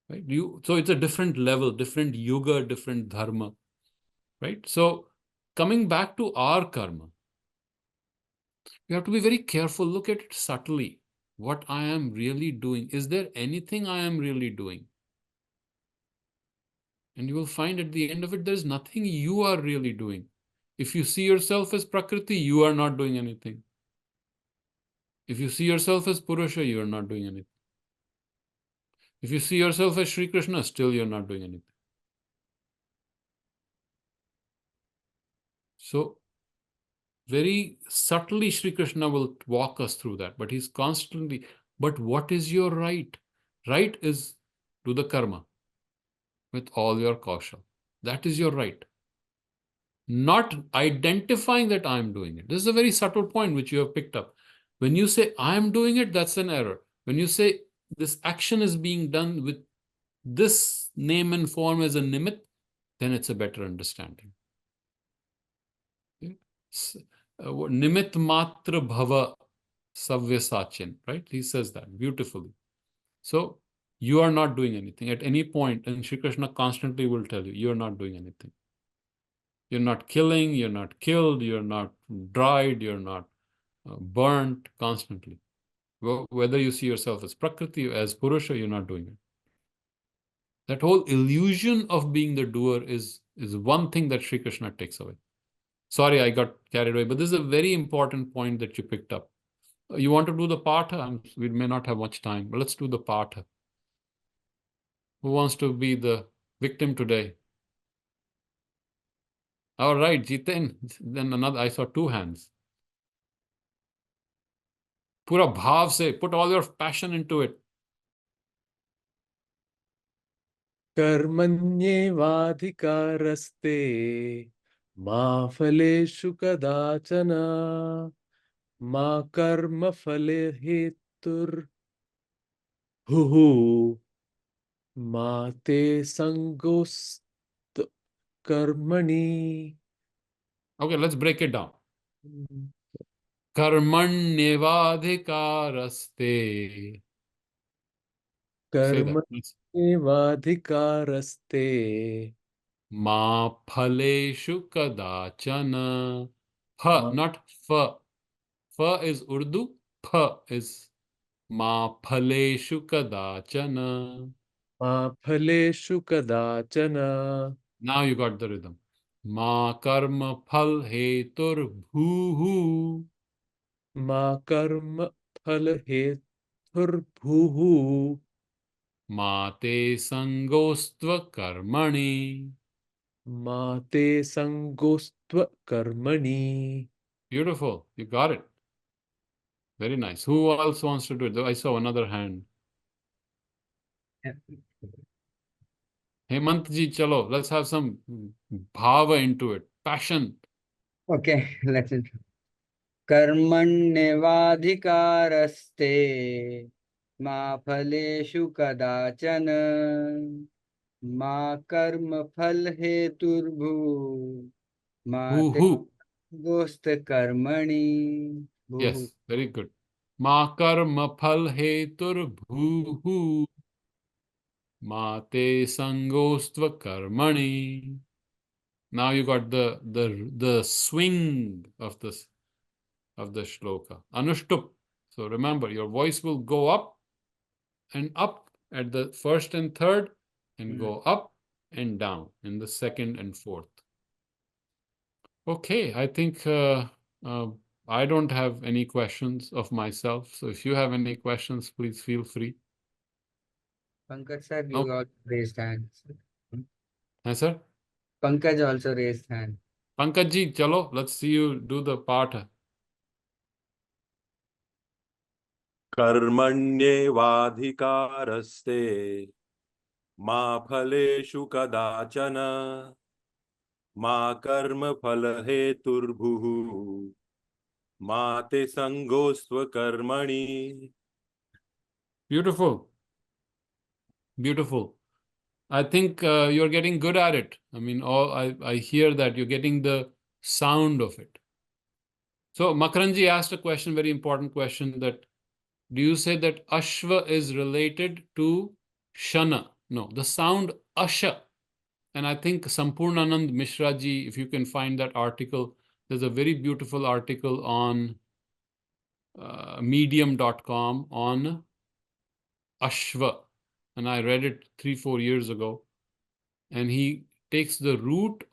Right? So it's a different level, different yuga, different dharma. Right? So coming back to our karma, you have to be very careful. Look at it subtly. What I am really doing. Is there anything I am really doing? And you will find at the end of it, there's nothing you are really doing. If you see yourself as Prakriti, you are not doing anything. If you see yourself as Purusha, you are not doing anything. If you see yourself as Sri Krishna, still you're not doing anything. So very subtly, Sri Krishna will walk us through that, but he's constantly, but what is your right? Right is do the karma with all your kaushal. That is your right. Not identifying that I'm doing it. This is a very subtle point which you have picked up. When you say I'm doing it, that's an error. When you say this action is being done with this name and form as a nimit, then it's a better understanding. Okay? Nimit matra bhava savyasachin, right? He says that beautifully. So you are not doing anything at any point, and Shri Krishna constantly will tell you, you're not doing anything. You're not killing, you're not killed, you're not dried, you're not burnt constantly. Well, whether you see yourself as Prakriti, as Purusha, you're not doing it. That whole illusion of being the doer is one thing that Sri Krishna takes away. Sorry, I got carried away, but this is a very important point that you picked up. You want to do the Patha? We may not have much time, but let's do the Patha. Who wants to be the victim today? All right, Jiten. Then I saw two hands. Pura bhav se, put all your passion into it. Karmanyevadhikaraste ma phaleshu kadachana ma karma phale hetur huhu ma te sangost karmani. Okay, let's break it down. Karmanyevadhikaraste. Say that. Karmanyevadhikaraste Ma phaleshu kadachana. Pha, not fa. Fa is Urdu. Pha is ma phaleshu kadachana. ma phaleshu kadachana Now you got the rhythm. Ma karma phal hetur bhuhu. ma karma phal hetur bhuhu Ma te sangostva karmani. Mate sangostva karmani. Beautiful. You got it. Very nice. Who else wants to do it? I saw another hand. Hemant ji, chalo, let's have some bhava into it. Passion. Okay, let's it. कर्मण्येवाधिकारस्ते मा फलेषु कदाचन मा कर्मफल हेतुर्भू मा ते Bhoo-hoo. गोस्त कर्मणि भूः। Yes, very good. Ma karma phal hetur bhoo-hoo. Ma te sangostva karmani. Now you got the swing of this of the shloka. Anushtup. So remember, your voice will go up and up at the first and third, and go up and down in the second and fourth. Okay, I think I don't have any questions of myself. So if you have any questions, please feel free. Pankaj sir, No. you got raised hand. Yes, sir. Pankaj also raised hand. Pankaj ji, chalo, let's see you do the part. कर्मण्येवाधिकारस्ते मा फलेषु कदाचन मा कर्मफलहेतुर्भुः मा ते सङ्गोऽस्त्व कर्मणि. Beautiful. Beautiful. I think you're getting good at it. I mean, I hear that you're getting the sound of it. So Makaranji asked a question, very important question, that do you say that Ashva is related to Shana? No, the sound Asha. And I think Sampurnanand Mishra ji, if you can find that article, there's a very beautiful article on medium.com on Ashva. And I read it 3-4 years ago. And he takes the root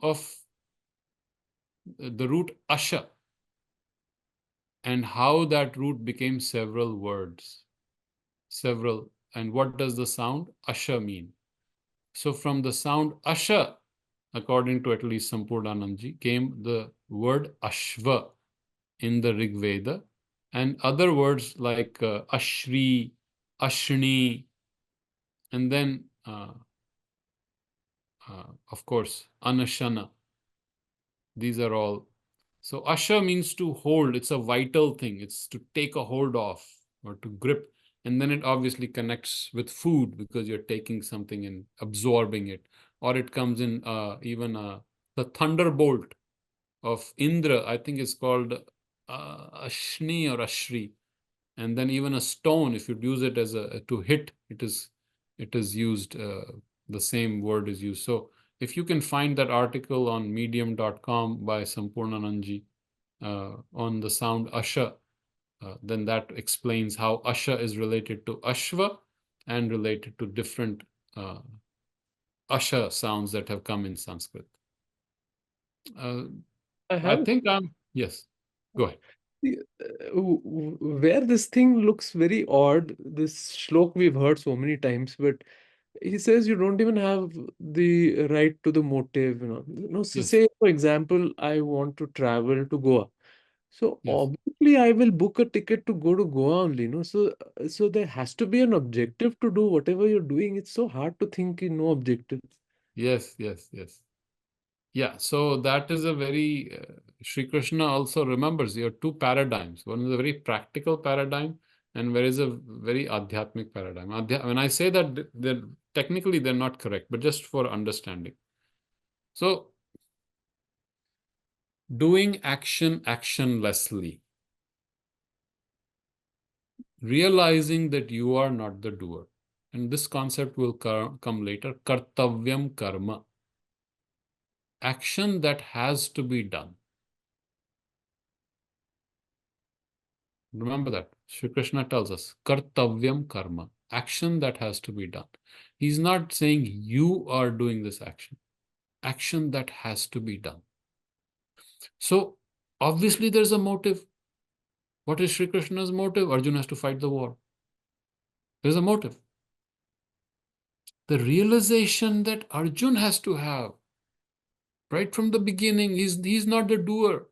Asha and how that root became several words. And what does the sound Asha mean? So from the sound Asha, according to at least Sampurnanandji, came the word Ashva in the Rig Veda, and other words like Ashri, Ashni, and then of course Anashana. These are all. So Asha means to hold. It's a vital thing. It's to take a hold of or to grip. And then it obviously connects with food because you're taking something and absorbing it. Or it comes in even the thunderbolt of Indra, I think it's called Ashni or Ashri. And then even a stone, if you use it as to hit, it is used, the same word is used. So if you can find that article on medium.com by Sampurnanandji on the sound Asha, then that explains how Asha is related to Ashva and related to different Asha sounds that have come in Sanskrit. I think yes, go ahead. Where this thing looks very odd, this shlok we've heard so many times, but he says you don't even have the right to the motive, So Yes. say, for example, I want to travel to Goa. So Yes. obviously I will book a ticket to go to Goa only, So there has to be an objective to do whatever you're doing. It's so hard to think in no objective. Yes. Yeah, so that is a very, Sri Krishna also remembers your two paradigms. One is a very practical paradigm and there is a very adhyatmic paradigm. When I say that, technically they're not correct, but just for understanding. So, doing action actionlessly, realizing that you are not the doer. And this concept will come later, kartavyam karma. Action that has to be done. Remember that. Shri Krishna tells us, kartavyam karma, action that has to be done. He's not saying you are doing this action. Action that has to be done. So, obviously there's a motive. What is Shri Krishna's motive? Arjuna has to fight the war. There's a motive. The realization that Arjuna has to have Right from the beginning, he's not the doer.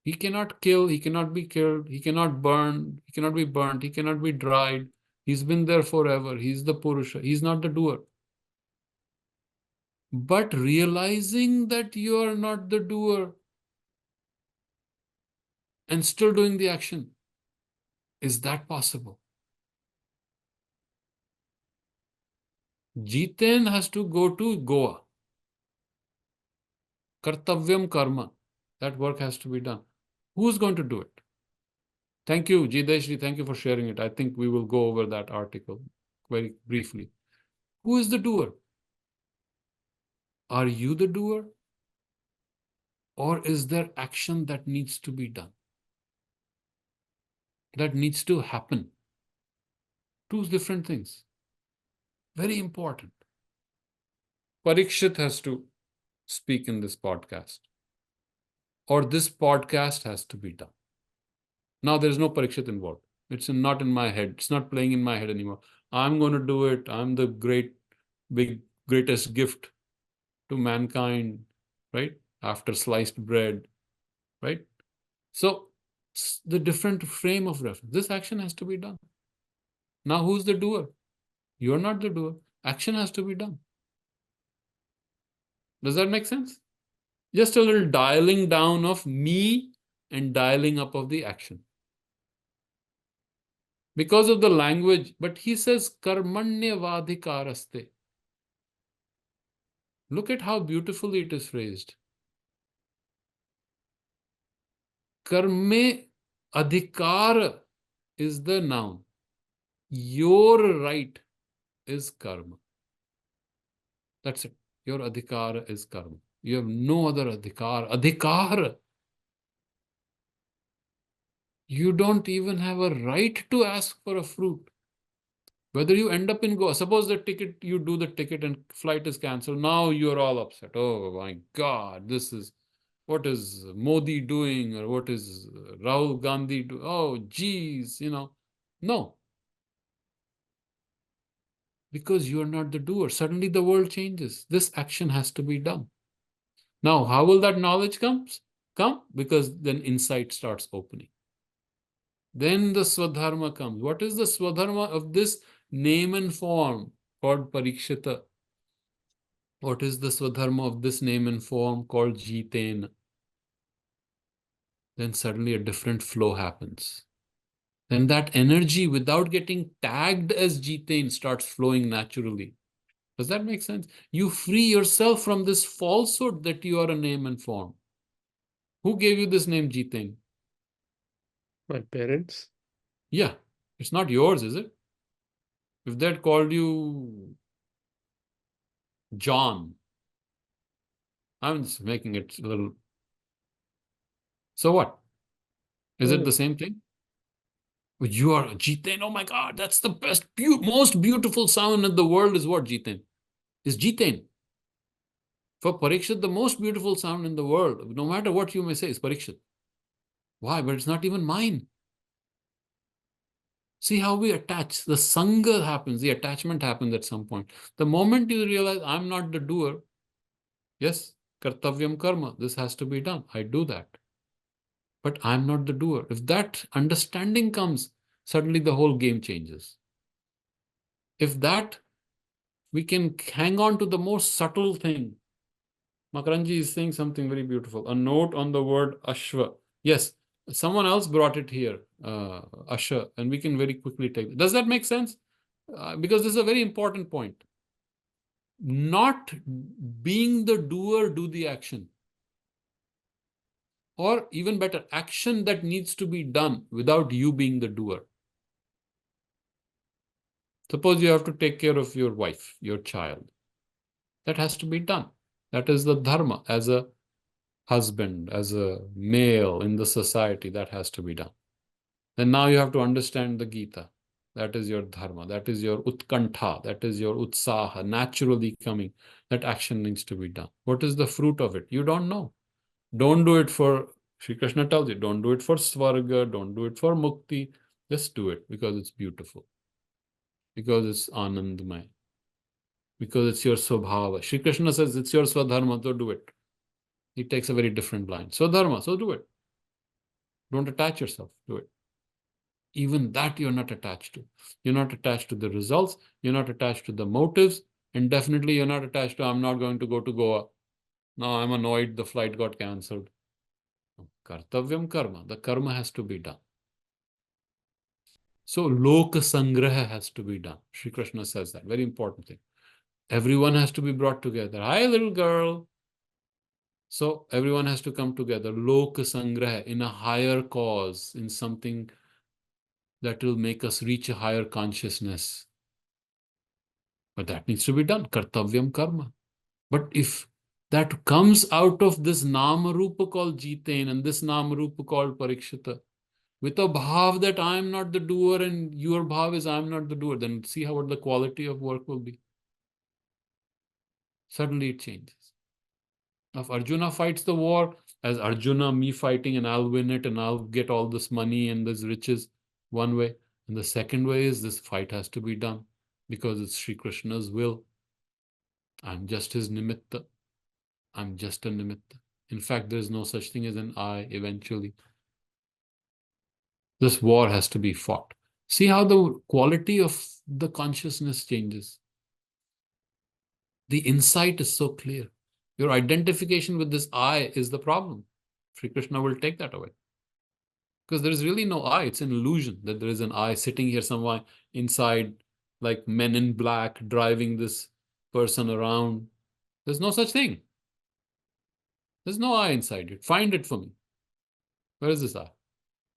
He cannot kill, he cannot be killed, he cannot burn, he cannot be burnt, he cannot be dried. He's been there forever. He's the Purusha. He's not the doer. But realizing that you are not the doer and still doing the action, is that possible? Jiten has to go to Goa. Kartavyam karma. That work has to be done. Who's going to do it? Thank you, Jideshri. Thank you for sharing it. I think we will go over that article very briefly. Who is the doer? Are you the doer? Or is there action that needs to be done? That needs to happen? Two different things. Very important. Parikshit has to speak in this podcast. Or this podcast has to be done. Now there's no Parikshit involved. It's not in my head. It's not playing in my head anymore. I'm going to do it. I'm the greatest gift to mankind, right? After sliced bread, right? So the different frame of reference. This action has to be done. Now who's the doer? You're not the doer. Action has to be done. Does that make sense? Just a little dialing down of me and dialing up of the action. Because of the language, but he says karmanyavadhikaraste. Look at how beautifully it is phrased. Karme adhikar is the noun. Your right is karma. That's it. Your adhikar is karma. You have no other adhikar. Adhikar. You don't even have a right to ask for a fruit. Whether you end up in Goa, suppose the ticket, you do the ticket and flight is cancelled. Now you're all upset. Oh my God, what is Modi doing, or what is Rahul Gandhi doing? Oh, geez, No. Because you are not the doer. Suddenly the world changes. This action has to be done. Now, how will that knowledge come? Because then insight starts opening. Then the Swadharma comes. What is the Swadharma of this name and form called Parikshita? What is the Swadharma of this name and form called Jiten? Then suddenly a different flow happens. Then that energy, without getting tagged as Jiten, starts flowing naturally. Does that make sense? You free yourself from this falsehood that you are a name and form. Who gave you this name Jiten? My parents. Yeah, it's not yours, is it? If they had called you John, I'm just making it a little. So what? Is it the same thing? You are Jiten. Oh my God, that's the best, most beautiful sound in the world is what, Jiten? Is Jiten. For Parikshit, the most beautiful sound in the world, no matter what you may say, is Parikshit. Why? But it's not even mine. See how we attach. The sangha happens, the attachment happens at some point. The moment you realize I'm not the doer, yes, kartavyam karma, this has to be done. I do that. But I'm not the doer. If that understanding comes, suddenly the whole game changes. If that, we can hang on to the most subtle thing. Makaranji is saying something very beautiful. A note on the word Ashva. Yes, someone else brought it here, Asha, and we can very quickly take it. Does that make sense? Because this is a very important point. Not being the doer, do the action. Or even better, action that needs to be done without you being the doer. Suppose you have to take care of your wife, your child. That has to be done. That is the dharma. As a husband, as a male in the society, that has to be done. Then now you have to understand the Gita. That is your dharma. That is your utkantha. That is your utsaha, naturally coming. That action needs to be done. What is the fruit of it? You don't know. Don't do it for, Sri Krishna tells you, don't do it for svarga, don't do it for mukti. Just do it because it's beautiful. Because it's anandmay. Because it's your swabhava. Sri Krishna says it's your swadharma, so do it. He takes a very different line. So dharma, so do it. Don't attach yourself to it. Even that you're not attached to. You're not attached to the results. You're not attached to the motives. And definitely you're not attached to, I'm not going to go to Goa. No, I'm annoyed the flight got cancelled. Kartavyam karma. The karma has to be done. So loka sangraha has to be done. Shri Krishna says that. Very important thing. Everyone has to be brought together. Hi, little girl. So everyone has to come together. Loka sangraha, in a higher cause, in something that will make us reach a higher consciousness. But that needs to be done. Kartavyam karma. But if that comes out of this nama rupa called Jitain and this nama rupa called Parikshita, with a bhav that I am not the doer and your bhav is I am not the doer, then see how what the quality of work will be. Suddenly it changes. If Arjuna fights the war as Arjuna, me fighting, and I'll win it and I'll get all this money and this riches, one way. And the second way is this fight has to be done because it's Sri Krishna's will. I'm just his nimitta. I'm just a nimitta. In fact, there is no such thing as an I eventually. This war has to be fought. See how the quality of the consciousness changes. The insight is so clear. Your identification with this I is the problem. Sri Krishna will take that away. Because there is really no I. It's an illusion that there is an I sitting here somewhere inside, like men in black driving this person around. There's no such thing. There's no I inside you. Find it for me. Where is this I?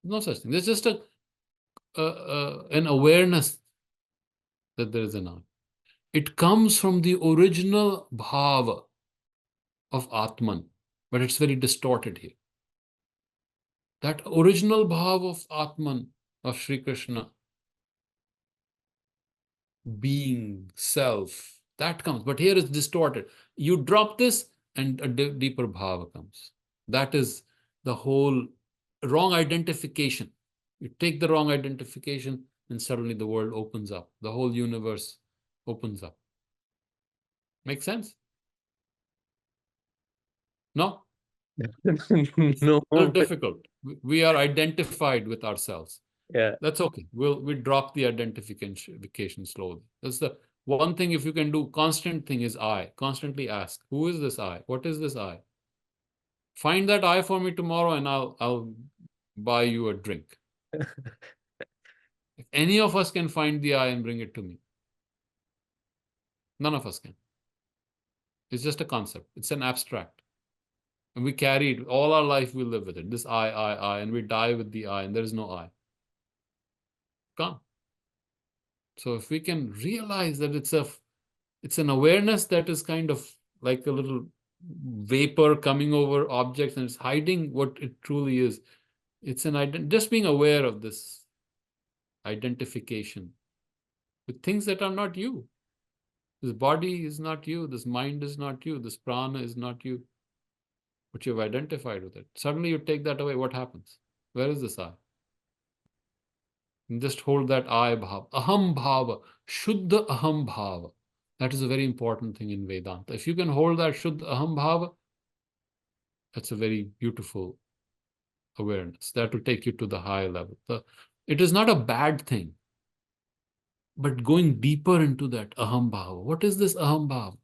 No such thing. There's just an awareness that there is an I. It comes from the original bhava of Atman, but it's very distorted here. That original bhava of Atman, of Sri Krishna, being, self, that comes. But here it's distorted. You drop this and a deeper bhava comes. That is the whole wrong identification. You take the wrong identification and suddenly the world opens up. The whole universe opens up. Make sense? No? It's No, a little but difficult. We are identified with ourselves. yeah. That's okay. We drop the identification slowly. That's the one thing. If you can do, constant thing is I. Constantly ask, who is this I? What is this I? Find that I for me tomorrow and I'll buy you a drink. If any of us can find the I and bring it to me, none of us can. It's just a concept. It's an abstract. And we carry it all our life, we live with it. This I, and we die with the I, and there is no I. Gone. So if we can realize that it's an awareness that is kind of like a little vapor coming over objects and it's hiding what it truly is. It's just being aware of this identification with things that are not you. This body is not you. This mind is not you. This prana is not you. But you've identified with it. Suddenly you take that away. What happens? Where is this I? And just hold that I bhava. Aham bhava. Shuddha aham bhava. That is a very important thing in Vedanta. If you can hold that Shuddha aham bhava, that's a very beautiful awareness. That will take you to the high level. It is not a bad thing. But going deeper into that aham bhava. What is this aham bhava?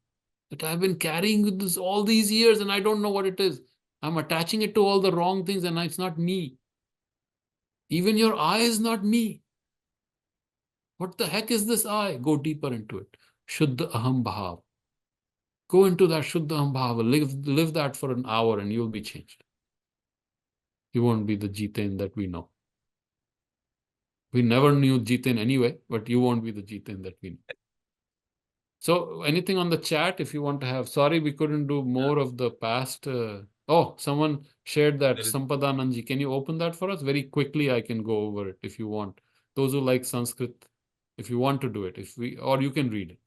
That I've been carrying with this all these years and I don't know what it is. I'm attaching it to all the wrong things and it's not me. Even your I is not me. What the heck is this I? Go deeper into it. Shuddha aham bhava. Go into that Shuddha aham bhava. Live that for an hour and you'll be changed. You won't be the Jitain that we know. We never knew Jitain anyway, but you won't be the Jitain that we know. So anything on the chat if you want to have? Sorry, we couldn't do more of the past. Oh, someone shared that. Sampadananji, can you open that for us? Very quickly, I can go over it if you want. Those who like Sanskrit, if you want to do it, or you can read it.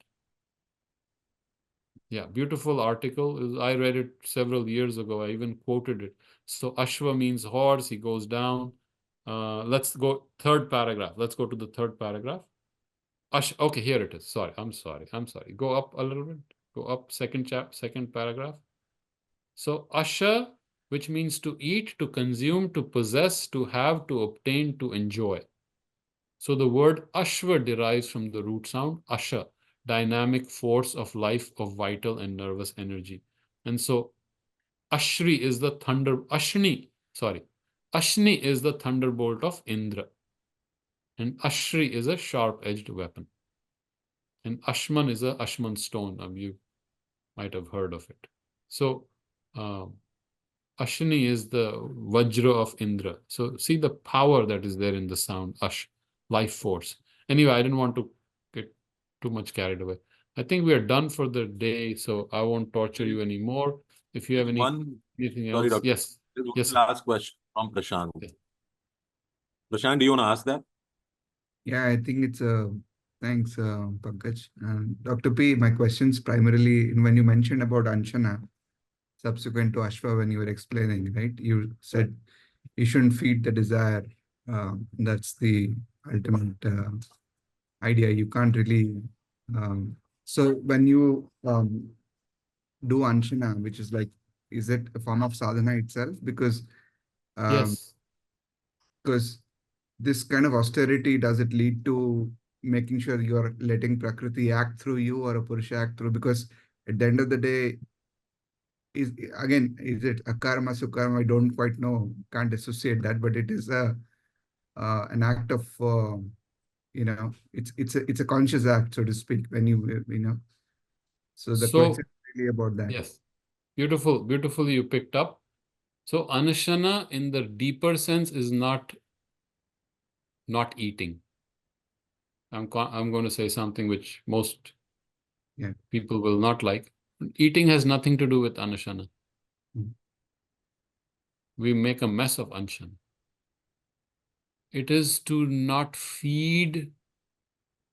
Yeah, beautiful article. I read it several years ago. I even quoted it. So Ashwa means horse. He goes down. Let's go third paragraph. Let's go to the third paragraph. Okay, here it is. Sorry. Go up a little bit. Go up second paragraph. So asha, which means to eat, to consume, to possess, to have, to obtain, to enjoy. So the word ashva derives from the root sound asha, dynamic force of life, of vital and nervous energy. And so Ashri is the Ashni is the thunderbolt of Indra. And Ashri is a sharp-edged weapon. And Ashman is a Ashman stone. You might have heard of it. So Ashni is the Vajra of Indra. So see the power that is there in the sound, Ash, life force. Anyway, I didn't want to get too much carried away. I think we are done for the day, so I won't torture you anymore. If you have anything Sorry, else, Doctor. yes. There's one Yes. last question from Prashant. Yes. Prashant, do you want to ask that? Yeah, I think it's thanks, Pankaj. Dr. P, my questions primarily when you mentioned about Anshana, subsequent to Ashwa, when you were explaining, right? You said you shouldn't feed the desire. That's the ultimate idea. You can't really. So when you do Anshana, which is like, is it a form of sadhana itself? Because Yes. because this kind of austerity, does it lead to making sure you're letting Prakriti act through you or a Purusha act through? Because at the end of the day, is it a karma, sukarma? I don't quite know, can't associate that, but it is an act of, it's a conscious act, so to speak, when you know. So the question So, is really about that. yes, beautifully you picked up. So Anashana in the deeper sense is not eating. I'm going to say something which most people will not like. Eating has nothing to do with Anashana. We make a mess of Anshana. It is to not feed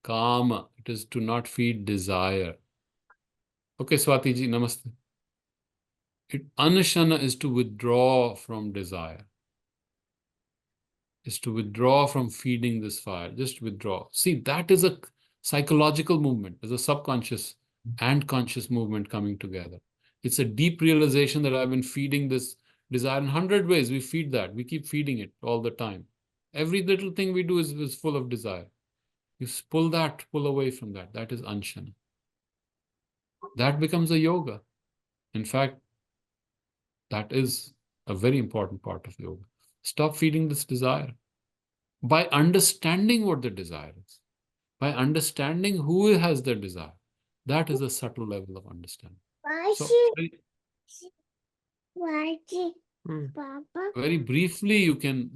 kama. It is to not feed desire. Okay, Swati ji, namaste. Anashana is to withdraw from desire. Is to withdraw from feeding this fire. Just withdraw. See, that is a psychological movement. There's a subconscious and conscious movement coming together. It's a deep realization that I've been feeding this desire in 100 ways. We feed that. We keep feeding it all the time. Every little thing we do is full of desire. You pull away from that. That is Anshana. That becomes a yoga. In fact, that is a very important part of yoga. Stop feeding this desire. By understanding what the desire is, by understanding who has the desire, that is a subtle level of understanding. So, very briefly,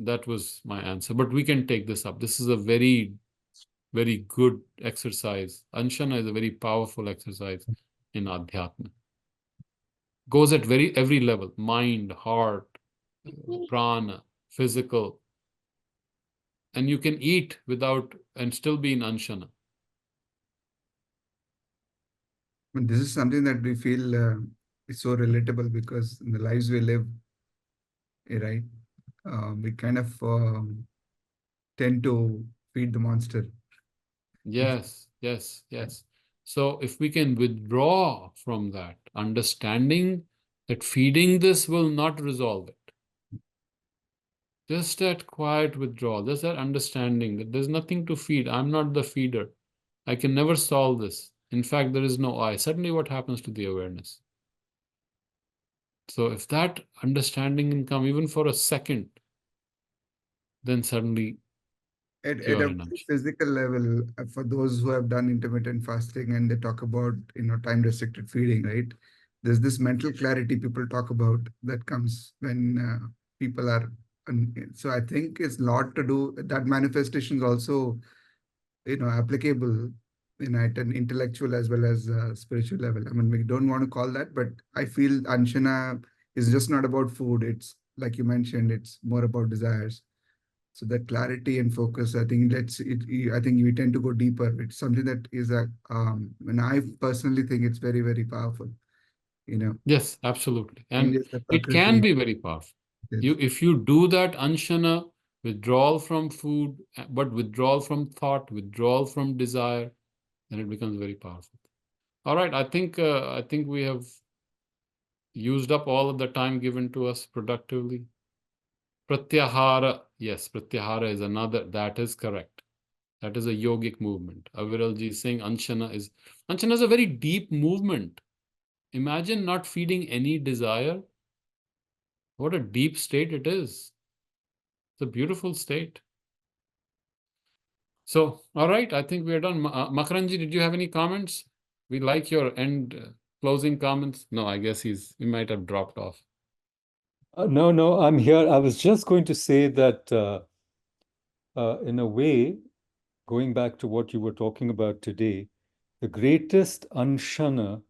that was my answer, but we can take this up. This is a very, very good exercise. Anshana is a very powerful exercise in Adhyatma. Goes at every level, mind, heart, prana, physical. And you can eat without and still be in Anshana. This is something that we feel is so relatable because in the lives we live, right, we kind of tend to feed the monster. Yes. So if we can withdraw from that, understanding that feeding this will not resolve it. Just that quiet withdrawal, just that understanding that there's nothing to feed. I'm not the feeder. I can never solve this. In fact, there is no I. Suddenly what happens to the awareness? So if that understanding can come even for a second, then suddenly At you are a in Anshana. physical level, for those who have done intermittent fasting and they talk about, time restricted feeding, right? There's this mental clarity people talk about that comes when people are, so I think it's a lot to do, that manifestation is also, applicable, at an intellectual as well as spiritual level. I mean, we don't want to call that, but I feel Anshana is just not about food. It's like you mentioned, it's more about desires. So that clarity and focus, I think I think we tend to go deeper. It's something that is and I personally think it's very, very powerful. Yes, absolutely. And Changes the it can prakriti. be very powerful. Yes. If you do that Anshana, withdrawal from food, but withdrawal from thought, withdrawal from desire, then it becomes very powerful. All right, I think we have used up all of the time given to us productively. Pratyahara, yes, Pratyahara is another, that is correct. That is a yogic movement. Aviralji is saying Anshana is a very deep movement. Imagine not feeding any desire. What a deep state it is. It's a beautiful state. So, all right, I think we're done. Makaranji, did you have any comments? We like your end closing comments. No, I guess he might have dropped off. No, I'm here. I was just going to say that in a way, going back to what you were talking about today, the greatest anshana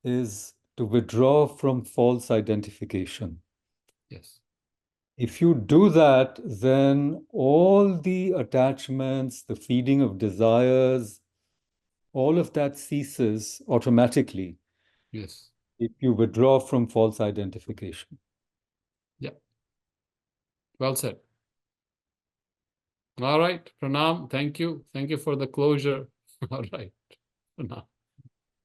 is to withdraw from false identification. Yes. If you do that, then all the attachments, the feeding of desires, all of that ceases automatically. Yes. If you withdraw from false identification. Yeah. Well said. All right, Pranam, thank you. Thank you for the closure. All right, Pranam.